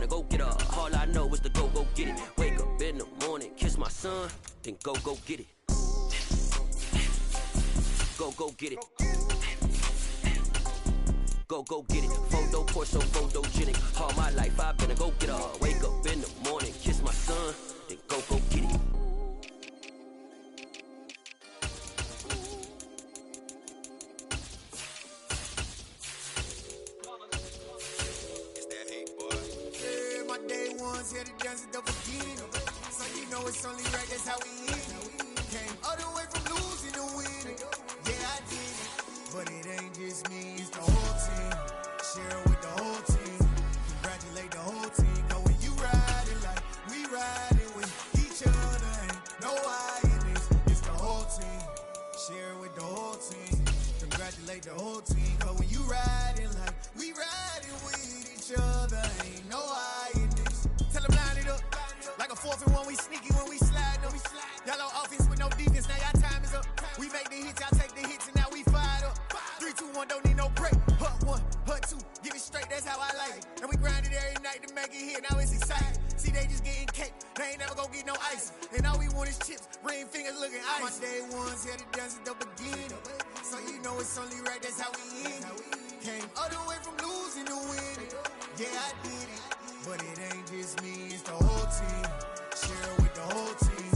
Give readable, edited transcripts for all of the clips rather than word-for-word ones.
finna go get her. All I know is to go get it. Wake up in the morning, kiss my son, then go get it. Go get it. Go get it. Photo poor, so photogenic. All my life I've been a go get her. Wake up in the morning, kiss my son, then go get it. Here to dance at the beginning, so you know it's only right, that's how we end it. Came all the way from losing to winning, yeah I did it, but it ain't just me, it's the whole team. Share it with the whole team, congratulate the whole team. Cause when you riding like we riding with each other, ain't no I in this, it's the whole team. Share it with the whole team, congratulate the whole team. Cause when you riding like we riding with each other, ain't no I in this. Tell them line it up, like a 4th and 1, we sneaky when we slide them. Y'all on offense with no defense, now y'all time is up. We make the hits, y'all take the hits, and now we fired up. 3, 2, 1, don't need no break. Hut 1, hut 2, give it straight, that's how I like it. And we grind it every night to make it here, now it's exciting. See, they just getting cake, they ain't never gonna get no ice. And all we want is chips, ring fingers looking ice. My day ones here to dance at the beginning, so you know it's only right, that's how we end it. Came all the way from losing to winning, yeah I did it. But it ain't just me, it's the whole team. Share it with the whole team.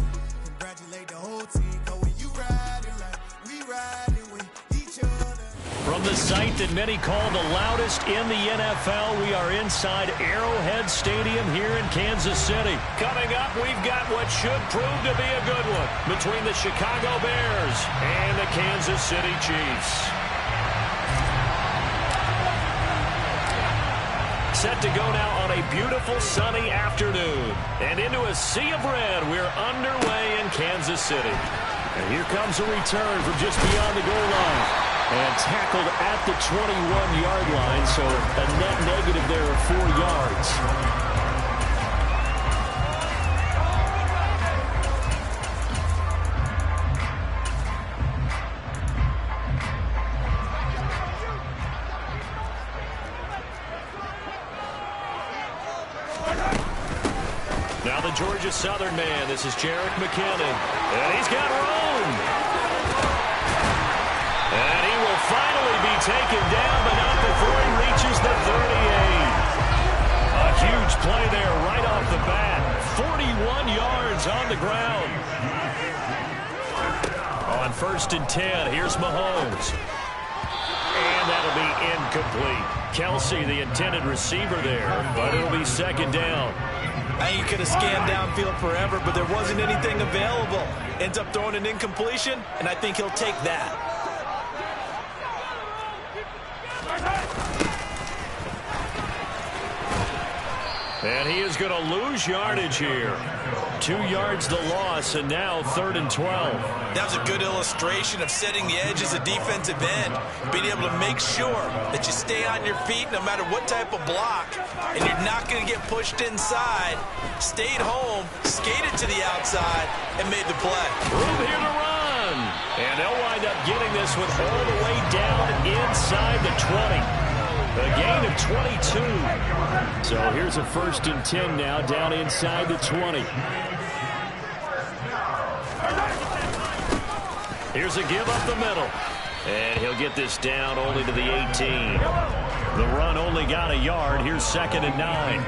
Congratulate the whole team. Cause when you riding like we riding with each other. From the site that many call the loudest in the NFL, we are inside Arrowhead Stadium here in Kansas City. Coming up, we've got what should prove to be a good one between the Chicago Bears and the Kansas City Chiefs. Set to go now on a beautiful sunny afternoon. And into a sea of red, we're underway in Kansas City. And here comes a return from just beyond the goal line. And tackled at the 21-yard line, so a net negative there of 4 yards. Now the Georgia Southern man, this is Jerick McKinnon, and he's got room. And he will finally be taken down, but not before he reaches the 38. A huge play there right off the bat. 41 yards on the ground. On 1st and 10, here's Mahomes. And that'll be incomplete. Kelsey, the intended receiver there, but it'll be 2nd down. I think he could have scanned downfield forever, but there wasn't anything available. Ends up throwing an incompletion, and I think he'll take that. And he is going to lose yardage here. 2 yards the loss, and now 3rd and 12. That was a good illustration of setting the edge as a defensive end. Being able to make sure that you stay on your feet no matter what type of block, and you're not going to get pushed inside. Stayed home, skated to the outside, and made the play. Room here to run. And they'll wind up getting this with all the way down inside the 20. A gain of 22. So here's a 1st and 10 now down inside the 20. Here's a give up the middle. And he'll get this down only to the 18. The run only got a yard. Here's 2nd and 9.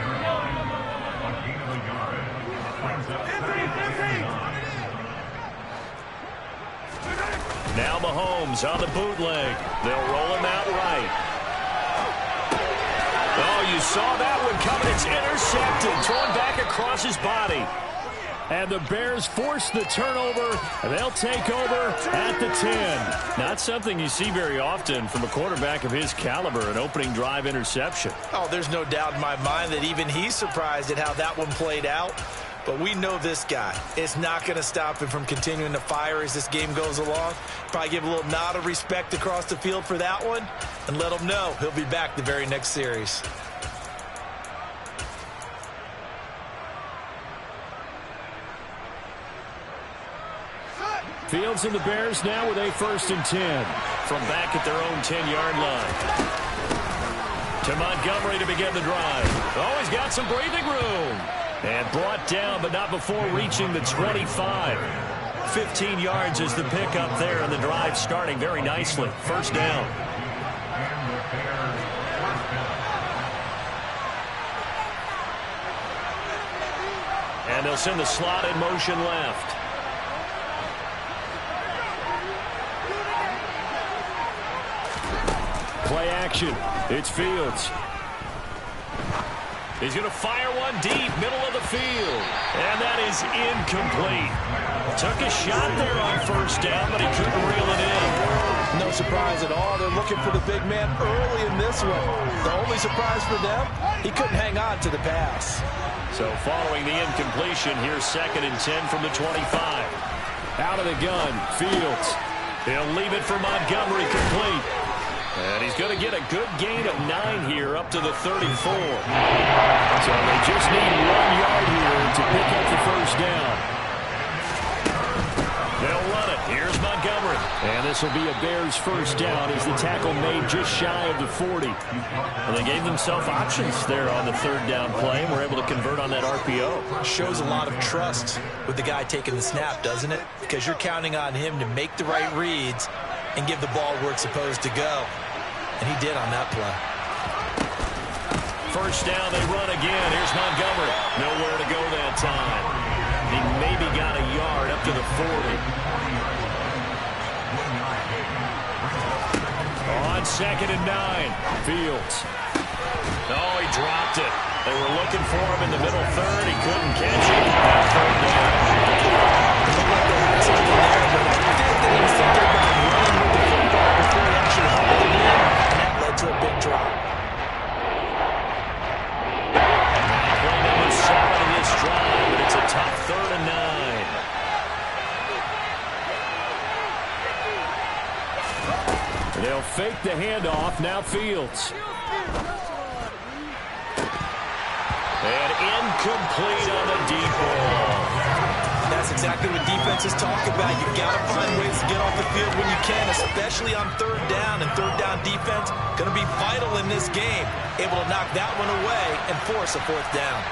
Now Mahomes on the bootleg. They'll roll him out right. Oh, you saw that one coming. It's intercepted. Thrown back across his body. And the Bears force the turnover. And they'll take over at the 10. Not something you see very often from a quarterback of his caliber, an opening drive interception. Oh, there's no doubt in my mind that even he's surprised at how that one played out. But we know this guy. It's not going to stop him from continuing to fire as this game goes along. Probably give a little nod of respect across the field for that one and let him know he'll be back the very next series. Fields and the Bears now with a 1st and 10 from back at their own 10-yard line. To Montgomery to begin the drive. Oh, he's got some breathing room. And brought down, but not before reaching the 25. 15 yards is the pickup there, and the drive starting very nicely. First down. And they'll send the slot in motion left. Play action. It's Fields. He's going to fire one deep, middle of the field. And that is incomplete. Took a shot there on first down, but he couldn't reel it in. No surprise at all. They're looking for the big man early in this one. The only surprise for them, he couldn't hang on to the pass. So following the incompletion, here's 2nd and 10 from the 25. Out of the gun, Fields. He'll leave it for Montgomery complete. And he's going to get a good gain of 9 here up to the 34. So they just need 1 yard here to pick up the first down. They'll run it. Here's Montgomery. And this will be a Bears first down as the tackle made just shy of the 40. And they gave themselves options there on the 3rd down play and were able to convert on that RPO. Shows a lot of trust with the guy taking the snap, doesn't it? Because you're counting on him to make the right reads and give the ball where it's supposed to go. And he did on that play. First down, they run again. Here's Montgomery. Nowhere to go that time. He maybe got a yard up to the 40. On 2nd and 9, Fields. Oh, he dropped it. They were looking for him in the middle 3rd. He couldn't catch it. 3rd down. Something there, but I think that he was thinking about running with the football before he actually hauled it in. To a big drop. Play number 7 in this drive, but it's a tough 3rd and 9. They'll fake the handoff. Now Fields. And incomplete on the deep ball. That's exactly what defenses talk about. You've got to find ways to get off the field when you can, especially on 3rd down. And 3rd down defense going to be vital in this game. Able to knock that one away and force a 4th down.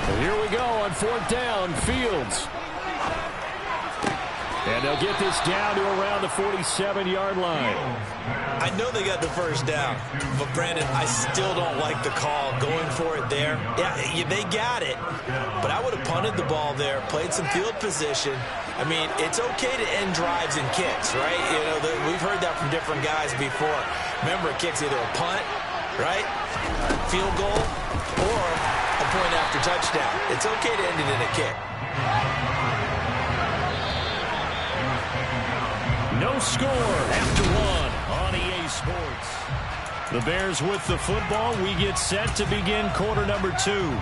And here we go on 4th down, Fields. And they'll get this down to around the 47-yard line. I know they got the first down, but Brandon, I still don't like the call going for it there. Yeah, they got it, but I would have punted the ball there, played some field position. I mean, it's okay to end drives and kicks, right? You know, we've heard that from different guys before. Remember, a kick's either a punt, right, field goal, or a point after touchdown. It's okay to end it in a kick. No score after 1 on EA Sports. The Bears with the football. We get set to begin quarter number 2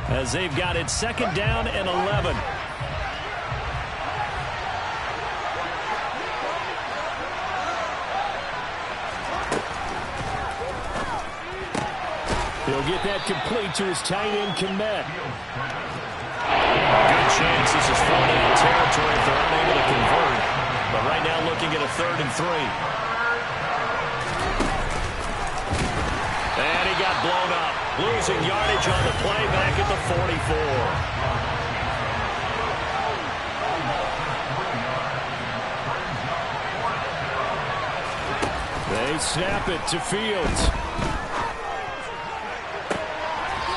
as they've got it 2nd down and 11. He'll get that complete to his tight end, Komet. Good chance this is 4-down territory if they're unable to convert. But right now looking at a 3rd and 3. And he got blown up. Losing yardage on the play back at the 44. They snap it to Fields.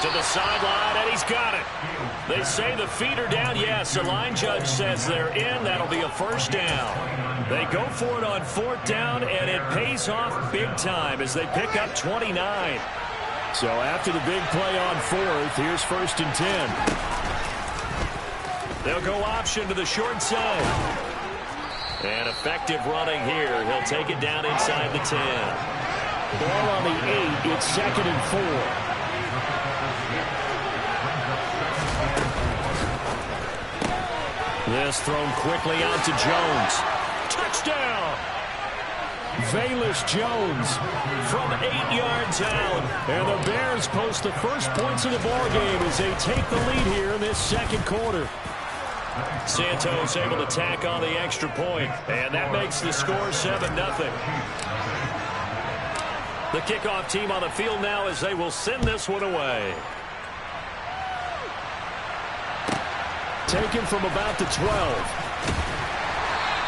To the sideline, and he's got it. They say the feet are down. Yes, the line judge says they're in. That'll be a first down. They go for it on 4th down, and it pays off big time as they pick up 29. So after the big play on 4th, here's 1st and 10. They'll go option to the short side. And effective running here. He'll take it down inside the 10. Ball on the 8. It's 2nd and 4. This thrown quickly out to Jones. Touchdown! Velus Jones from 8 yards out. And the Bears post the first points of the ball game as they take the lead here in this 2nd quarter. Santos able to tack on the extra point, and that makes the score 7-0. The kickoff team on the field now as they will send this one away. Taken from about the 12.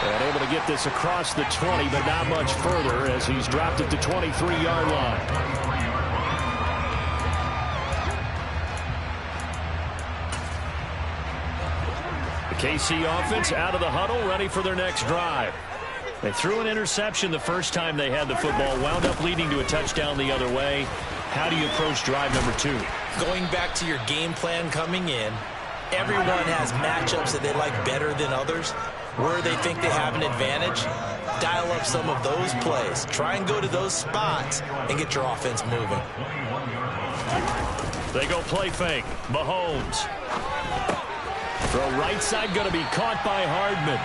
And able to get this across the 20, but not much further as he's dropped it to 23-yard line. The KC offense out of the huddle, ready for their next drive. They threw an interception the first time they had the football, wound up leading to a touchdown the other way. How do you approach drive number 2? Going back to your game plan coming in, everyone has matchups that they like better than others. Where they think they have an advantage, dial up some of those plays. Try and go to those spots and get your offense moving. They go play fake. Mahomes. Throw right side, going to be caught by Hardman.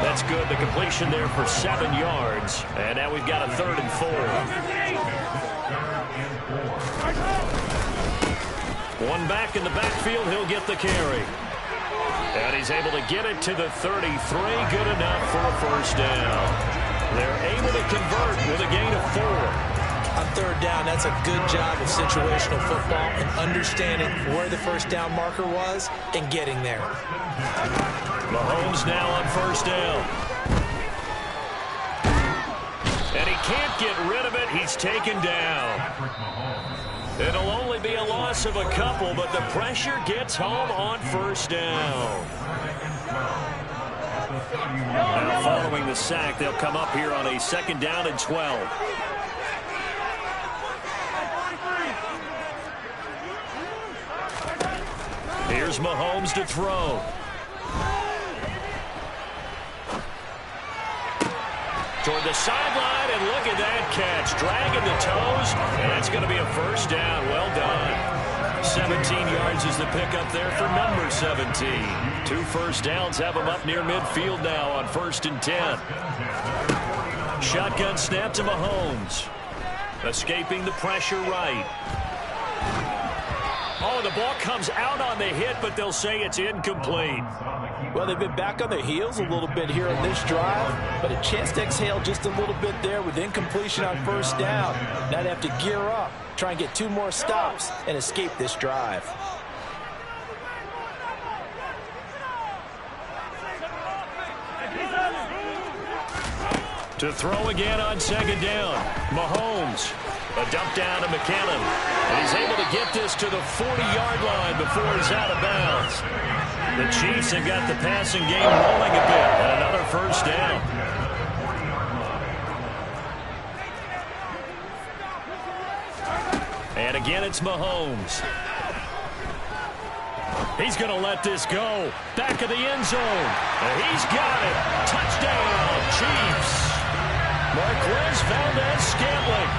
That's good. The completion there for 7 yards. And now we've got a 3rd and 4. One back in the backfield. He'll get the carry. And he's able to get it to the 33. Good enough for a first down. They're able to convert with a gain of 4. On 3rd down, that's a good job of situational football and understanding where the first down marker was and getting there. Mahomes now on 1st down. And he can't get rid of it. He's taken down. It'll only be a loss of a couple, but the pressure gets home on 1st down. Now following the sack, they'll come up here on a 2nd down and 12. Here's Mahomes to throw. Toward the sideline, and look at that catch. Dragging the toes, and that's going to be a first down. Well done. 17 yards is the pickup there for number 17. 2 first downs have him up near midfield now on 1st and 10. Shotgun snap to Mahomes. Escaping the pressure right. Oh, the ball comes out on the hit, but they'll say it's incomplete. Well, they've been back on their heels a little bit here on this drive, but a chance to exhale just a little bit there with incompletion on 1st down. Now they have to gear up, try and get 2 more stops, and escape this drive. To throw again on 2nd down. Mahomes. A dump down to McKinnon. And he's able to get this to the 40-yard line before he's out of bounds. The Chiefs have got the passing game rolling a bit. And another first down. And again, it's Mahomes. He's going to let this go. Back of the end zone. And he's got it. Touchdown, Chiefs. Marquez Valdez-Scantling,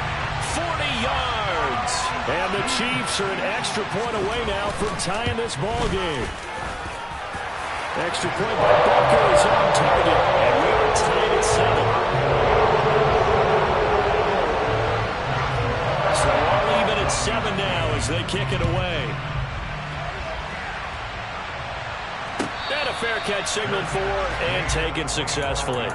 40 yards. And the Chiefs are an extra point away now from tying this ball game. Extra point by Booker is on target. And we are tied at 7. So all even at 7 now as they kick it away. And a fair catch signaled for and taken successfully.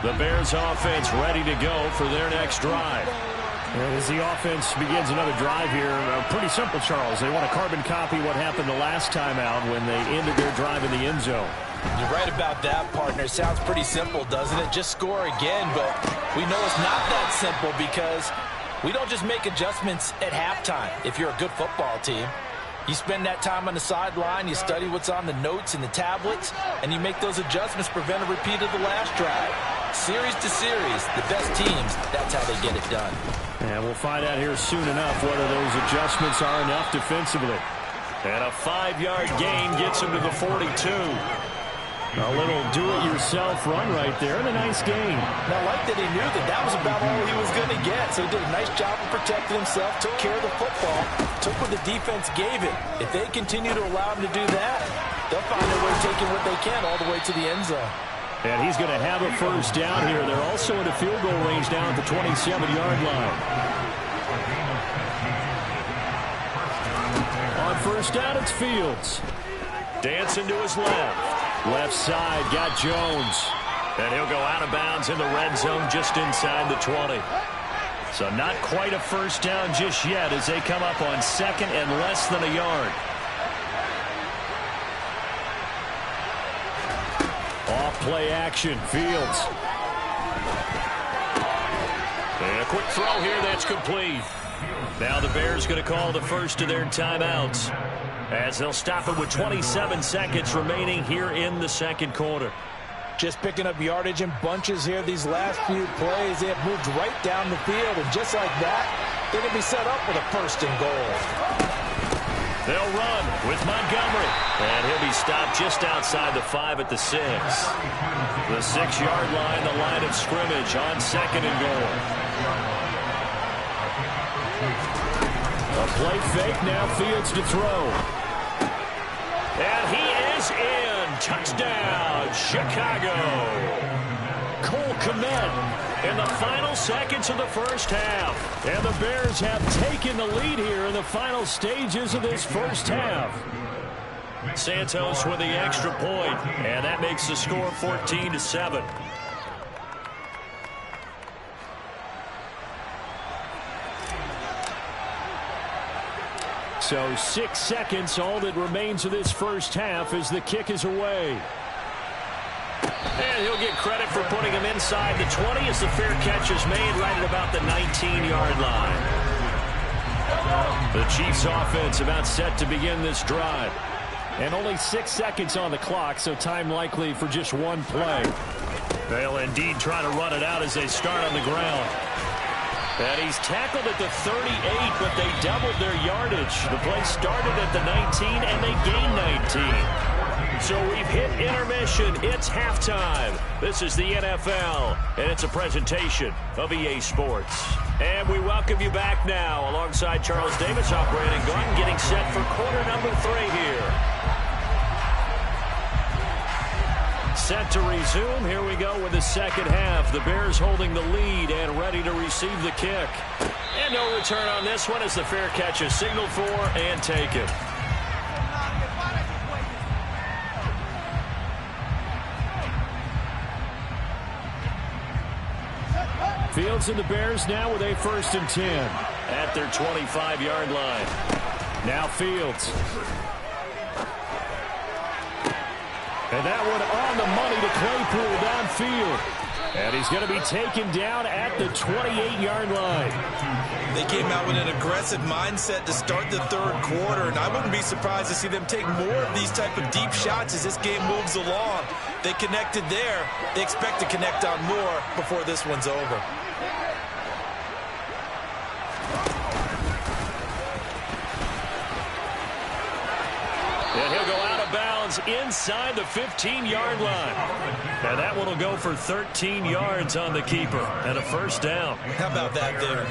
The Bears offense ready to go for their next drive. And as the offense begins another drive here, pretty simple, Charles. They want to carbon copy what happened the last time out when they ended their drive in the end zone. You're right about that, partner. Sounds pretty simple, doesn't it? Just score again, but we know it's not that simple because we don't just make adjustments at halftime if you're a good football team. You spend that time on the sideline, you study what's on the notes and the tablets, and you make those adjustments, prevent a repeat of the last drive. Series to series, the best teams, that's how they get it done. And we'll find out here soon enough whether those adjustments are enough defensively. And a 5-yard gain gets him to the 42. A little do-it-yourself run right there, and a nice gain. Now, I like that he knew that that was about all he was going to get, so he did a nice job of protecting himself, took care of the football, took what the defense gave him. If they continue to allow him to do that, they'll find a way taking what they can all the way to the end zone. And he's going to have a first down here. They're also in the field goal range now at the 27-yard line. On first down, it's Fields. Dancing to his left. Left side, got Jones. And he'll go out of bounds in the red zone just inside the 20. So not quite a first down just yet as they come up on second and less than a yard. Off play action, Fields. And a quick throw here that's complete. Now the Bears going to call the first of their timeouts as they'll stop it with 27 seconds remaining here in the second quarter. Just picking up yardage in bunches here these last few plays. They have moved right down the field, and just like that, they're going to be set up with a first and goal. They'll run with Montgomery, and he'll be stopped just outside the 5 at the 6. The 6-yard line, the line of scrimmage on second and goal. A play fake, now Fields to throw. And he is in. Touchdown, Chicago. Cole Kmet in the final seconds of the first half. And the Bears have taken the lead here in the final stages of this first half. Santos with the extra point, and that makes the score 14-7. So 6 seconds, all that remains of this first half as the kick is away. And he'll get credit for putting him inside the 20 as the fair catch is made right at about the 19-yard line. The Chiefs offense about set to begin this drive. And only 6 seconds on the clock, so time likely for just one play. They'll indeed try to run it out as they start on the ground. And he's tackled at the 38, but they doubled their yardage. The play started at the 19, and they gained 19. So we've hit intermission. It's halftime. This is the NFL, and it's a presentation of EA Sports. And we welcome you back now alongside Charles Davis operating gun, getting set for quarter number 3 here. Set to resume. Here we go with the second half. The Bears holding the lead and ready to receive the kick. And no return on this one as the fair catch is signaled for and taken. Fields and the Bears now with a 1st and 10 at their 25-yard line. Now Fields. And that one on the money to Claypool downfield. And he's going to be taken down at the 28-yard line. They came out with an aggressive mindset to start the third quarter, and I wouldn't be surprised to see them take more of these type of deep shots as this game moves along. They connected there. They expect to connect on more before this one's over. And he'll go out of bounds inside the 15-yard line. And that one will go for 13 yards on the keeper and a first down. How about that there?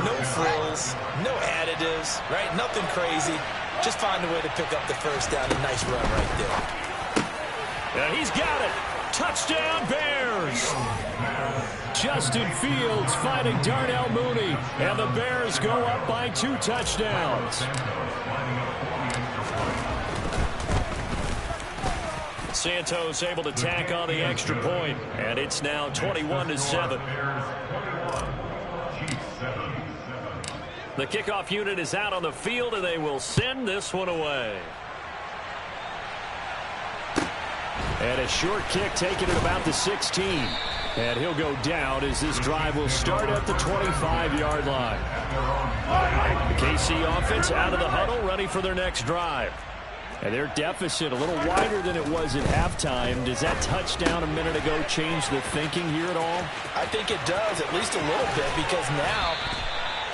No frills, no additives, right? Nothing crazy. Just find a way to pick up the first down. A nice run right there. And he's got it. Touchdown, Bears. Justin Fields finding Darnell Mooney. And the Bears go up by 2 touchdowns. Santos able to tack on the extra point, and it's now 21-7. The kickoff unit is out on the field, and they will send this one away. And a short kick taken at about the 16. And he'll go down as this drive will start at the 25-yard line. The KC offense out of the huddle, ready for their next drive. And their deficit a little wider than it was at halftime. Does that touchdown a minute ago change the thinking here at all? I think it does, at least a little bit, because now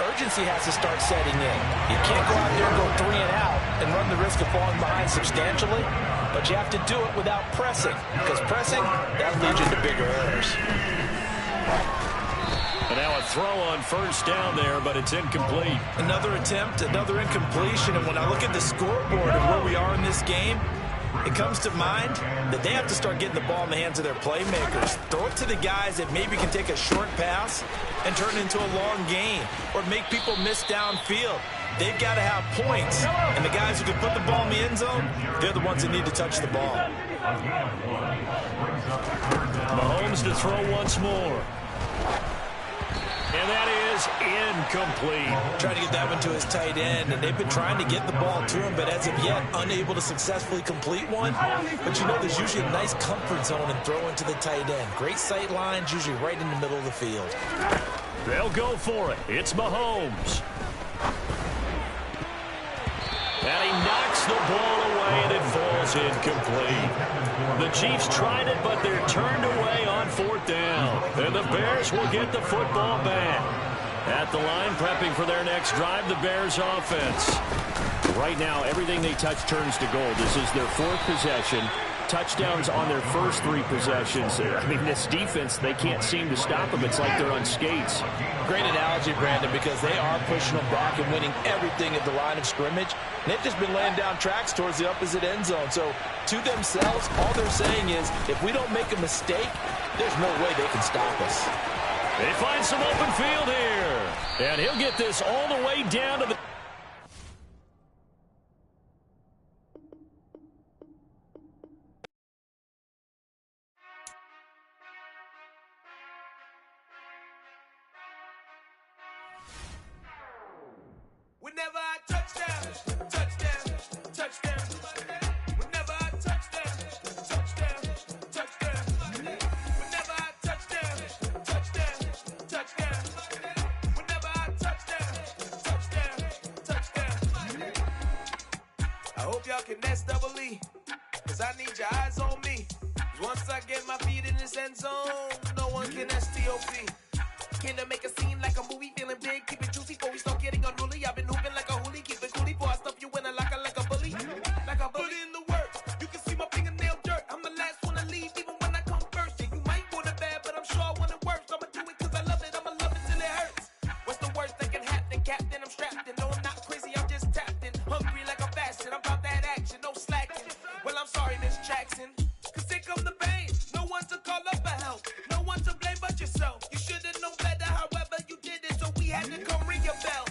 urgency has to start setting in. You can't go out there and go 3 and out and run the risk of falling behind substantially, but you have to do it without pressing, because pressing, that leads you to bigger errors. And now a throw on first down there, but it's incomplete. Another attempt, another incompletion, and when I look at the scoreboard and where we are in this game, It comes to mind that they have to start getting the ball in the hands of their playmakers. Throw it to the guys that maybe can take a short pass and turn it into a long game or make people miss downfield. They've got to have points, and the guys who can put the ball in the end zone, they're the ones that need to touch the ball. Mahomes to throw once more. And that is incomplete. Trying to get that one to his tight end, and they've been trying to get the ball to him, but as of yet, unable to successfully complete one. But you know, there's usually a nice comfort zone in throwing to the tight end. Great sight lines, usually right in the middle of the field. They'll go for it. It's Mahomes. And he knocks the ball away, and it falls incomplete. The Chiefs tried it, but they're turned away on 4th down. And the Bears will get the football back. At the line, prepping for their next drive, the Bears offense. Right now, everything they touch turns to gold. This is their 4th possession. Touchdowns on their first 3 possessions. I mean, this defense, they can't seem to stop them. It's like they're on skates. Great analogy, Brandon, because they are pushing them back and winning everything at the line of scrimmage. And they've just been laying down tracks towards the opposite end zone. So, to themselves, all they're saying is, if we don't make a mistake, there's no way they can stop us. They find some open field here. And he'll get this all the way down to the... Whenever I touchdown, touchdown, touchdown. Whenever I touchdown, touchdown, touchdown. Whenever I touchdown, touchdown, touchdown. Whenever I touchdown, touchdown, touchdown. I hope y'all can nest double E, cause I need your eyes on me. Once I get my feet in this end zone, no one can STOP. Can I make a scene like a movie, feeling big, keep it juicy before we start getting unruly. I've been hooping like a hoolie, keep it coolie before I stuff you in a locker like a bully. Like a bully in the work, you can see my fingernail dirt. I'm the last one to leave, even when I come first. Yeah, you might want it bad, but I'm sure I want it worse. I'ma do it cause I love it, I'ma love it till it hurts. What's the worst that can happen, Captain? I'm strapped in, no I'm not crazy, I'm just tapped in. Hungry like I'm fasting, I'm about that action, no slacking. Well, I'm sorry, Miss Jackson, cause here come the pain. No one to call up for help, no one to blame but yourself. You should've known better, however you did it, so we had to come ring your bell.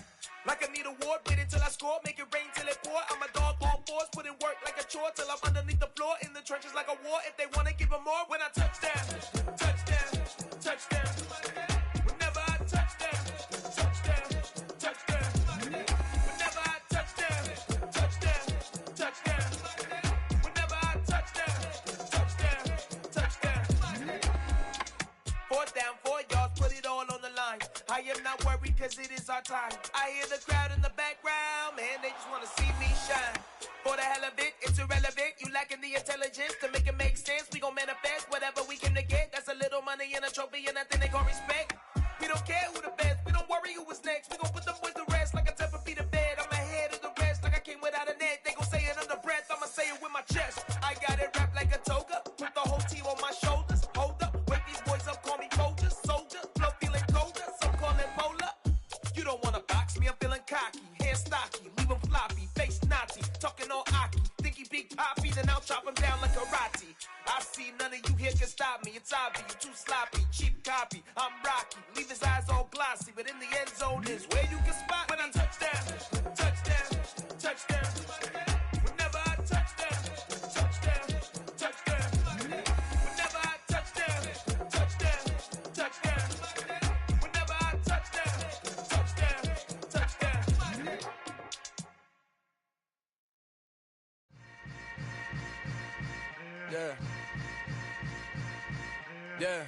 Like I need a award, wait until I score, make it rain till it pour. I'm a dog on force, put in work like a chore till I'm underneath the floor, in the trenches like a war. If they wanna give them more, when I touchdown, touchdown, touchdown. Whenever I touchdown, touchdown, touchdown. Whenever I touchdown, touchdown, touchdown. Whenever I touchdown, touchdown, touchdown. 4th down, 4 yards, put it all on the line. I am not worried cause it is our time. I hear the crowd in the background, man, they just wanna see me shine. For the hell of it, it's irrelevant. You lacking the intelligence to make it make sense. We gon' manifest whatever we came to get. That's a little money and a trophy and nothing they call respect. We don't care who the best, we don't worry who was next. We gon' put them boys to rest like a 10 feet of bed. I'm ahead of the rest like I came without a net. They gon' say it under breath, I'ma say it with my chest. I got it wrapped like a toga, put the whole team on my shoulders. Hold up, wake these boys up, call me Folger, soldier, flow feeling colder, some call it polar. You don't wanna box me, I'm feeling cocky, hair stocky, leave him floppy, face naughty, talking all aki, think he big poppy, then I'll chop him down like karate. I see none of you here can stop me, it's obvious, you too sloppy, cheap copy, I'm rocky, leave his eyes all glossy, but in the end zone is where you can spot when I touchdown, touchdown, touchdown. Whenever I touchdown, touchdown, touchdown. Whenever I touchdown, touchdown, touchdown. Whenever I touchdown, touchdown, touchdown. Yeah. Yeah.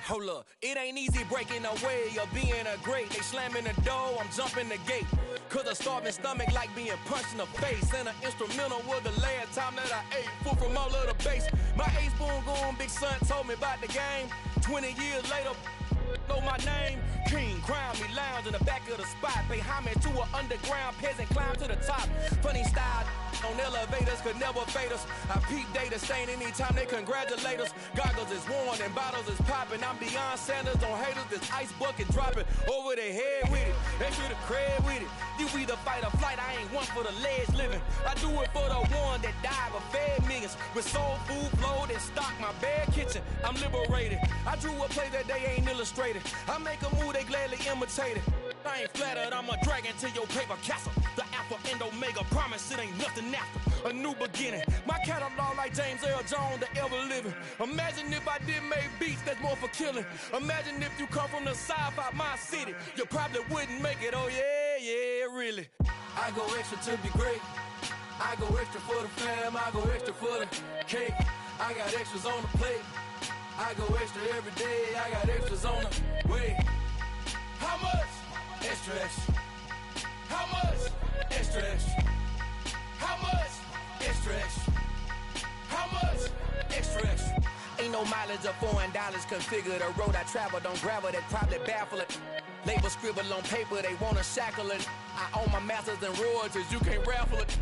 Hold up, it ain't easy breaking away or being a great. They slamming the door, I'm jumping the gate. Cause a starving stomach like being punched in the face. And an instrumental was the last time that I ate. Food from all of the base. My ace boom goon, big son told me about the game. 20 years later, know my name. King, crown me, lounge in the back of the spot. Pay homage to an underground peasant, climb to the top. Funny style on elevators could never fade us. I peep data stain anytime they congratulate us. Goggles is worn and bottles is popping. I'm beyond Sanders on haters. This ice bucket dropping over their head with it. They should have cred with it. You either fight or flight, I ain't one for the ledge living. I do it for the one that died but fed millions. With soul food flowed and stock my bare kitchen. I'm liberated. I drew a play that they ain't illustrated. I make a move, they gladly imitate it. I ain't flattered, I'm a dragon to your paper castle. The Alpha and Omega, promise it ain't nothing after. A new beginning. My catalog like James Earl Jones, the ever living. Imagine if I did make beats that's more for killing. Imagine if you come from the south out my city. You probably wouldn't make it, oh yeah, really. I go extra to be great. I go extra for the fam, I go extra for the cake. I got extras on the plate. I go extra every day, I got extras on the way. How much? Extra, extra. How much? Extra, extra. How much? Extra, extra. How much? Extra, extra. Ain't no mileage of $4 configure the road I travel. Don't gravel, that probably baffle it. Label scribble on paper, they wanna shackle it. I own my masters and royalties, you can't raffle it.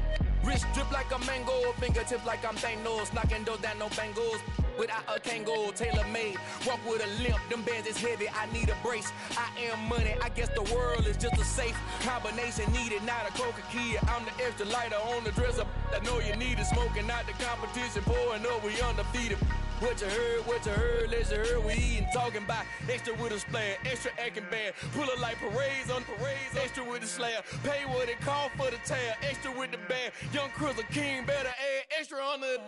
Wrist drip like a mango, fingertips like I'm Thanos. Knocking those down, no bangles. Without a Kango, tailor-made. Walk with a limp, them bands is heavy, I need a brace. I am money, I guess the world is just a safe combination needed, not a coca key. I'm the extra lighter on the dresser. I know you need it, smoking out the competition, pouring up, we undefeated. What you heard, let's heard, we eating, talking about extra with a splash, extra acting bad, pull it like parades on parades, extra with the slab, pay what it cost for the tab, extra with the band, young Chris a king, better add extra on the.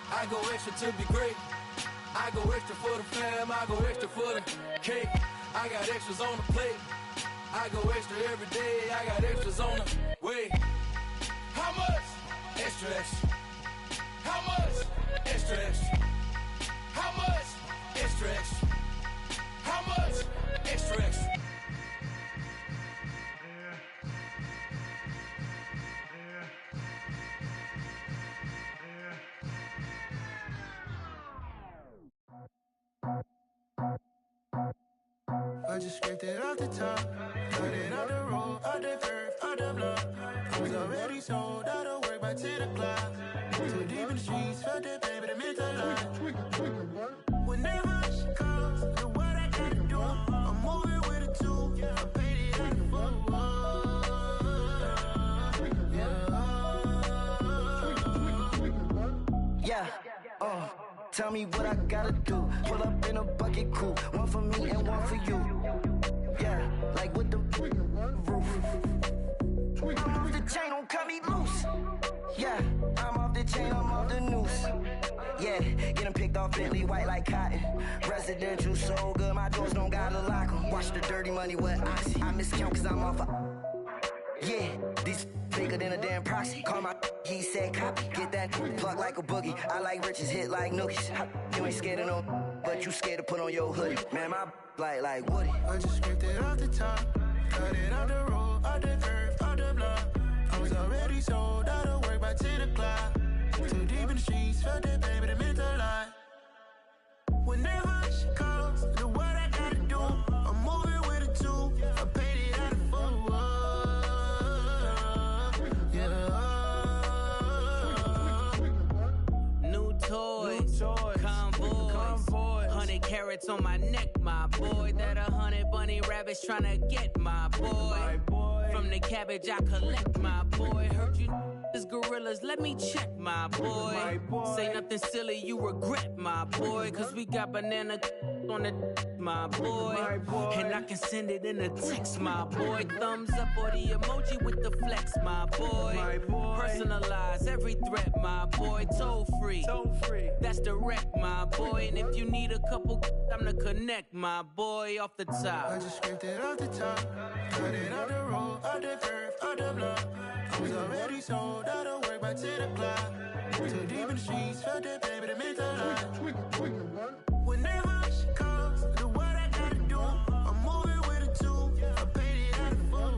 I go extra to be great, I go extra for the fam, I go extra for the cake, I got extras on the plate, I go extra every day, I got extras on the way. How much? Extra, extra. How much? Extra, extra. How much? Extra, extra. How much? Extra, extra. I just scraped it off the top, cut it out the road, out the curve, out the block. I was already sold out of work by 10 o'clock. Too deep in the streets, felt that baby, that meant a lot. Whenever she calls, do what I gotta do. I'm moving with a two, I paid it out the full. Yeah, tell me what I gotta do. Pull up in a bucket coupe, one for me and one for you. Yeah, like with the roof. I'm off the chain, don't cut me loose. Yeah, I'm off the chain, I'm off the noose. Yeah, getting picked off Bentley white like cotton. Residential so good, my doors don't gotta lock 'em. Watch the dirty money with oxy. I miscount cause I'm off yeah, these bigger than a damn proxy. Call my he said copy. Get that plug like a boogie. I like riches, hit like nookies. You ain't scared of no, but you scared to put on your hoodie. Man, my like Woody. I just scraped it off the top, cut it out the road, out the curve, out the block. I was already sold out of work by 10 o'clock. Too deep in the streets, felt that baby, that meant a lot. Whenever she calls, do what I gotta do. I'm moving with a two, I paid it out of full. New toys, convoys, 100 carats on my neck, my boy. That 100 bunny rabbits tryna get my boy. From the cabbage I collect, my boy. Heard you is gorillas, let me check, my boy. Say nothing silly, you regret, my boy. Cause we got banana on the my boy. And I can send it in a text, my boy. Thumbs up or the emoji with the flex, my boy. Personalize every threat, my boy. Toll free, that's direct, my boy. And if you need a couple, I'm the connect, my boy. Off the top, I just scraped it off the top, cut it out the road, out the curve, out the block. I was already sold out of work by 10 o'clock. Too deep in the streets, felt that baby, that meant a lot. Whenever she calls, do what I gotta do. I'm moving with a two, I paid it out of full.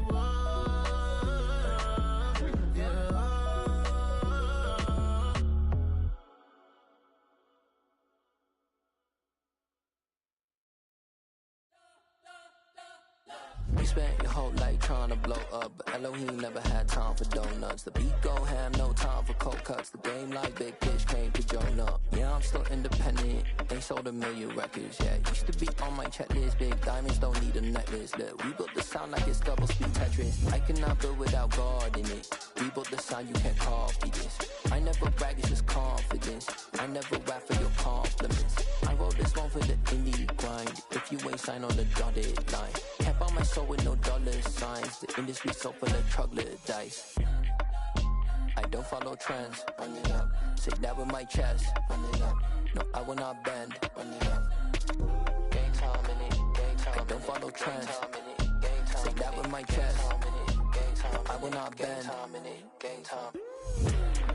You spent your whole life trying to blow up, but Elohim never had time for donuts. The beat go ham, no time for cold cuts. The game like big fish came to Jonah. Yeah, I'm still independent, ain't sold a million records yet. Used to be on my checklist, big diamonds don't need a necklace. Look, we built the sound like it's double speed Tetris. I cannot build without God in it. We built the sound, you can't copy this. I never brag, it's just confidence. I never rap for your compliments. I wrote this one for the indie grind. If you ain't signed on the dotted line, can't buy my soul with no dollar signs. The industry so full of troglodytes. I don't follow trends. Run it up. Say that with my chest. Run it up. No, I will not bend. Run it up. Gang time in it. Gang time. I don't follow trends. Say that with my chest. I will not bend. Gang time.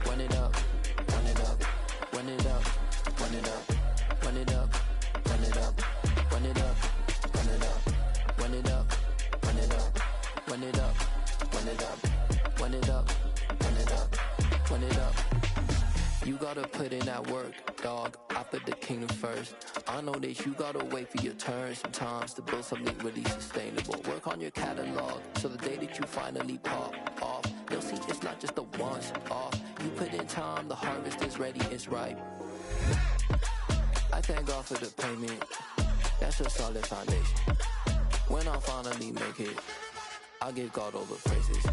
Run it up. Run it up. Run it up. Run it up. Run it up. Run it up. Run it up. Run it up. Run it up. Run it up. Run it up. Run it up. Run it up. Run it up. Run it up. You gotta put in that work, dog. I put the kingdom first. I know that you gotta wait for your turn sometimes to build something really sustainable. Work on your catalog, so the day that you finally pop off, you'll see it's not just a once off. You put in time, the harvest is ready, it's ripe. I thank God for the payment. That's a solid foundation. When I finally make it, I'll give God all the praises.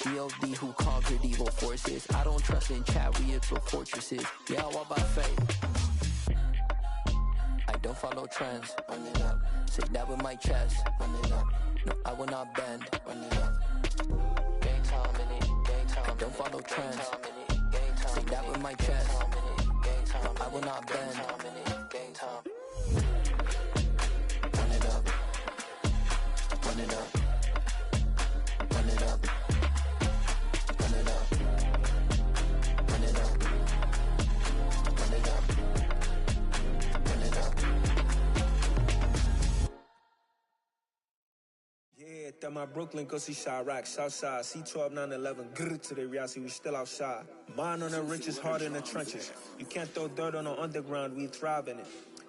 G.O.D. who conquered evil forces. I don't trust in chariots or fortresses. Yeah, I walk by faith. I don't follow trends. Run it up. Say that with my chest. Run it up. No, I will not bend. Run it up. Gang time in it. Gang time. I don't follow trends. Say that with my chest. No, I will not bend. Gang time. Run it up. Run it up. Run it up. Run it up. Run it up. Run it up. Run it up. Yeah, that my Brooklyn, go see Chirac, Southside, C12, 911, grrr to the reality, we still outside. Mine on the richest, heart in the trenches. You can't throw dirt on the underground, we thrive in it.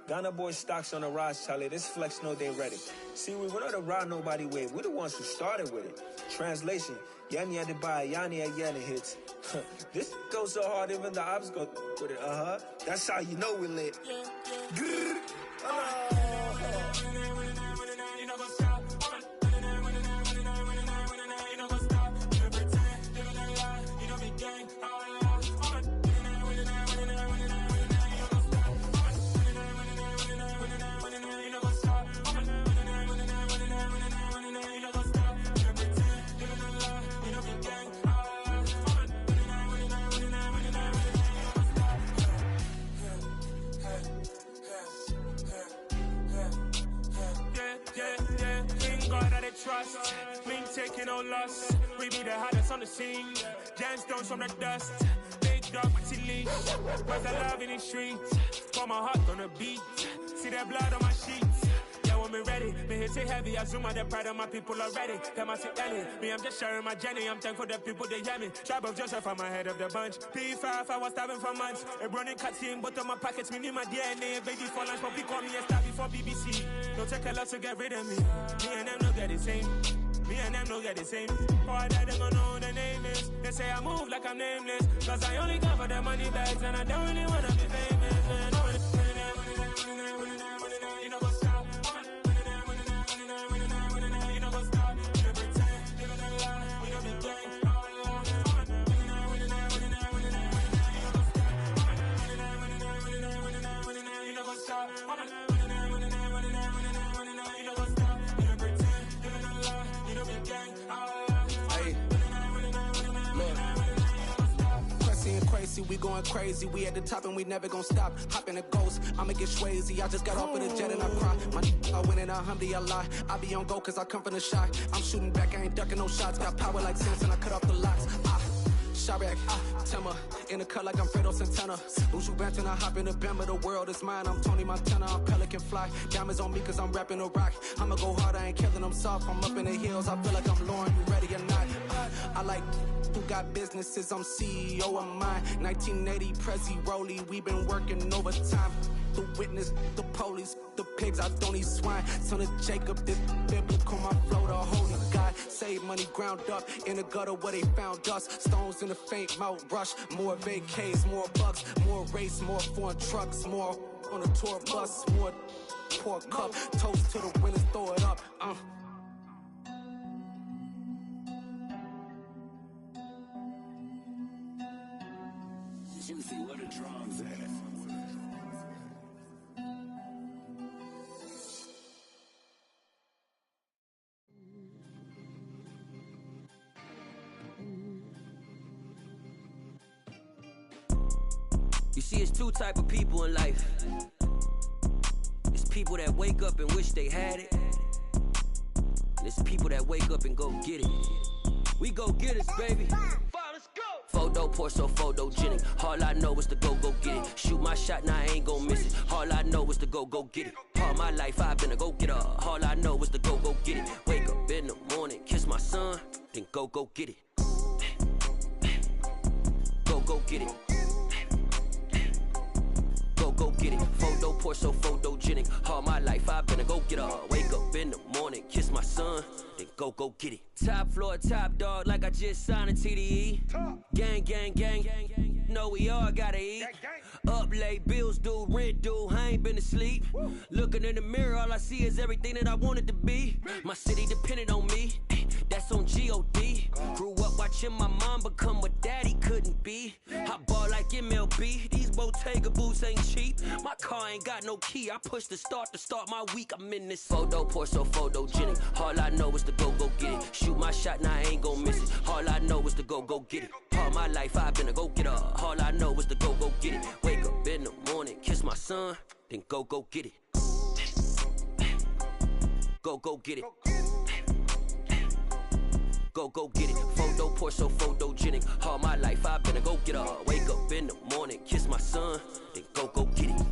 Ghana boys stocks on the rise, Charlie, this flex know they ready. See, we were not the ride nobody with, we the ones who started with it. Translation, Yanni had to buy, Yanni had Yanni hits. This goes so hard, even the ops go with it, That's how you know we lit. Grrr, trust, mean taking no loss. We be the hottest on the scene. Gemstones from the dust. Big dog with your leash. Where's the love in the streets? Pour my heart on the beat. See that blood on my sheets. Yeah, when we ready, me hit it heavy. I zoom on the pride of my people already. Them I see Ellie. Me, I'm just sharing my journey. I'm thankful the people they hear me. Tribe of Joseph, I'm ahead of the bunch. P5, I was starving for months. A running cutscene, but on my pockets, me need my DNA. Baby for lunch, but call me a star before BBC. Don't take a lot to get rid of me. Me and them no get the same. Me and them no get the same. Oh, I died, they gonna know who the name is. They say I move like I'm nameless. Cause I only come for the money bags. And I don't really wanna be famous, man. You know what's up? You know what's up? You pretend, living a lie. We don't be gang. You know what's up? We going crazy, we at the top and we never gonna stop. Hop in a ghost, I'ma get swayzy. I just got off of the jet and I cry. My I win in a Humvee, I lie. I be on go cause I come from the shot. I'm shooting back, I ain't ducking no shots. Got power like Samson, I cut off the locks. Chirac, Timmer, in the cut like I'm Fredo Santana. Lose you bent and I hop in the Bama, the world is mine. I'm Tony Montana, I'm Pelican Fly. Diamonds on me cause I'm rapping a rock. I'ma go hard, I ain't killing them soft. I'm up in the hills, I feel like I'm Lauren, you ready or not? I like who got businesses, I'm CEO of mine. 1980 Prezi Rolly, we been working overtime. the witness, the police, the pigs, I don't eat swine. Son of Jacob, this biblical, my flow, the holy God. Save money ground up in the gutter where they found dust. Stones in the faint Mount Rush. More vacays, more bucks, more race, more foreign trucks, more on a tour bus, more pour cup. Toast to the winners, throw it up. Juicy, where the drums at? You see, it's two type of people in life. It's people that wake up and wish they had it, and it's people that wake up and go get it. We go get it, baby. Let's go. Photo pour so photogenic. All I know is to go get it. Shoot my shot, now I ain't gon' miss it. All I know is to go get it. All my life I've been a go-getter. All I know is to go get it. Wake up in the morning, kiss my son, then go get it. Go get it. Go get it. Photo pour so photogenic. All my life I've been a go-getter. Wake up in the morning, kiss my son, then go get it. Top floor, top dog, like I just signed a TDE. Gang, gang, gang, gang. Know we all gotta eat. Up late, bills due, rent due, I ain't been asleep. Looking in the mirror, all I see is everything that I wanted to be. My city depended on me, that's on G.O.D. Grew up watching my mom become what daddy couldn't be. I ball like MLB, these Bottega boots ain't cheap. My car ain't got no key, I push the start to start my week. I'm in this photo pour so photogenic. All I know is to go get it. Shoot my shot, now I ain't gon' miss it. All I know is to go get it. All my life I've been a go-getter. All I know is to go get it. Wake up in the morning, kiss my son, then go get it. Go get it. Go get it. Photo pour so photogenic. All my life I've been a go-getter. Wake up in the morning, kiss my son, then go get it.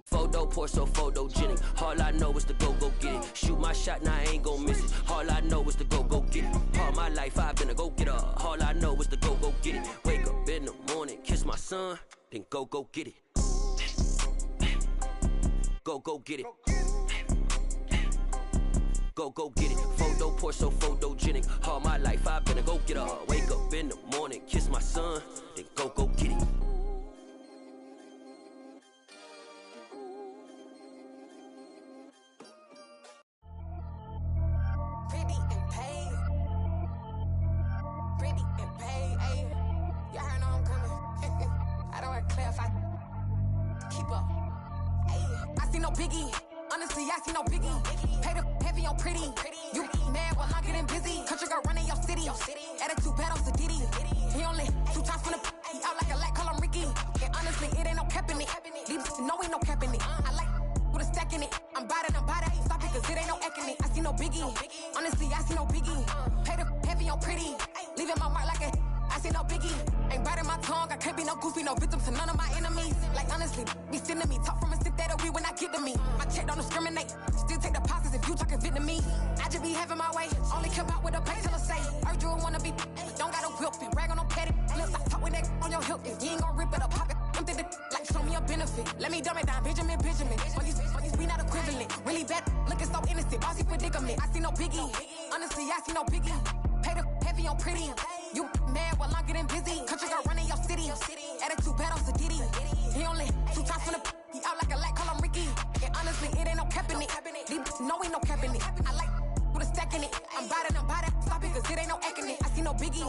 Photo pour so photogenic. All I know is to go get it. Shoot my shot, now I ain't gon' miss it. All I know is to go get it. All my life I've been a go-getter. All I know is to go get it. Wake up in the morning, kiss my son, then go get it. Go get it. Go get it. Photo pour so photogenic. All my life I've been a go-getter. Wake up in the morning, kiss my son, then go get it. Attitude bad on Sadiddy. He only 2 times from the he out like a light, call him Ricky. And honestly, it ain't no cap in it. These know ain't no cap in it. I like with a stack in it. I'm bad, stop it, cause it ain't no acting it. I see no biggie. Honestly, I see no biggie. Pay the heavy on pretty. Leaving my mark like a I see no biggie. Ain't biting my tongue, I can't be no goofy, no victim to none of my enemies. Like honestly, be sending me talk from a stick that'll be when I get to me. My check don't discriminate. Still take the pauses if you talking Vietnamese. I just be having my way. Only come out with a pay till I say. Heard you wanna be, don't got no whip and rag on no petty lips. I talk with that on your hip. If you ain't gon' rip it up, pop it. I'm thinking like show me a benefit. Let me dumb it down, Benjamin. All these we not equivalent. Really bad, looking so innocent. Bossy predicament. I see no biggie. Honestly, I see no biggie. Pay the heavy on pretty. You mad while I'm getting busy. Country girl running your city. Attitude bad on Sadiddy. He only 2 times from the he out like a light, call him Ricky. And honestly, it ain't no cap in it. These know ain't no cap in it. I like with a stack in it. I'm biting, stop it, cause it ain't no acting it. I see no biggie.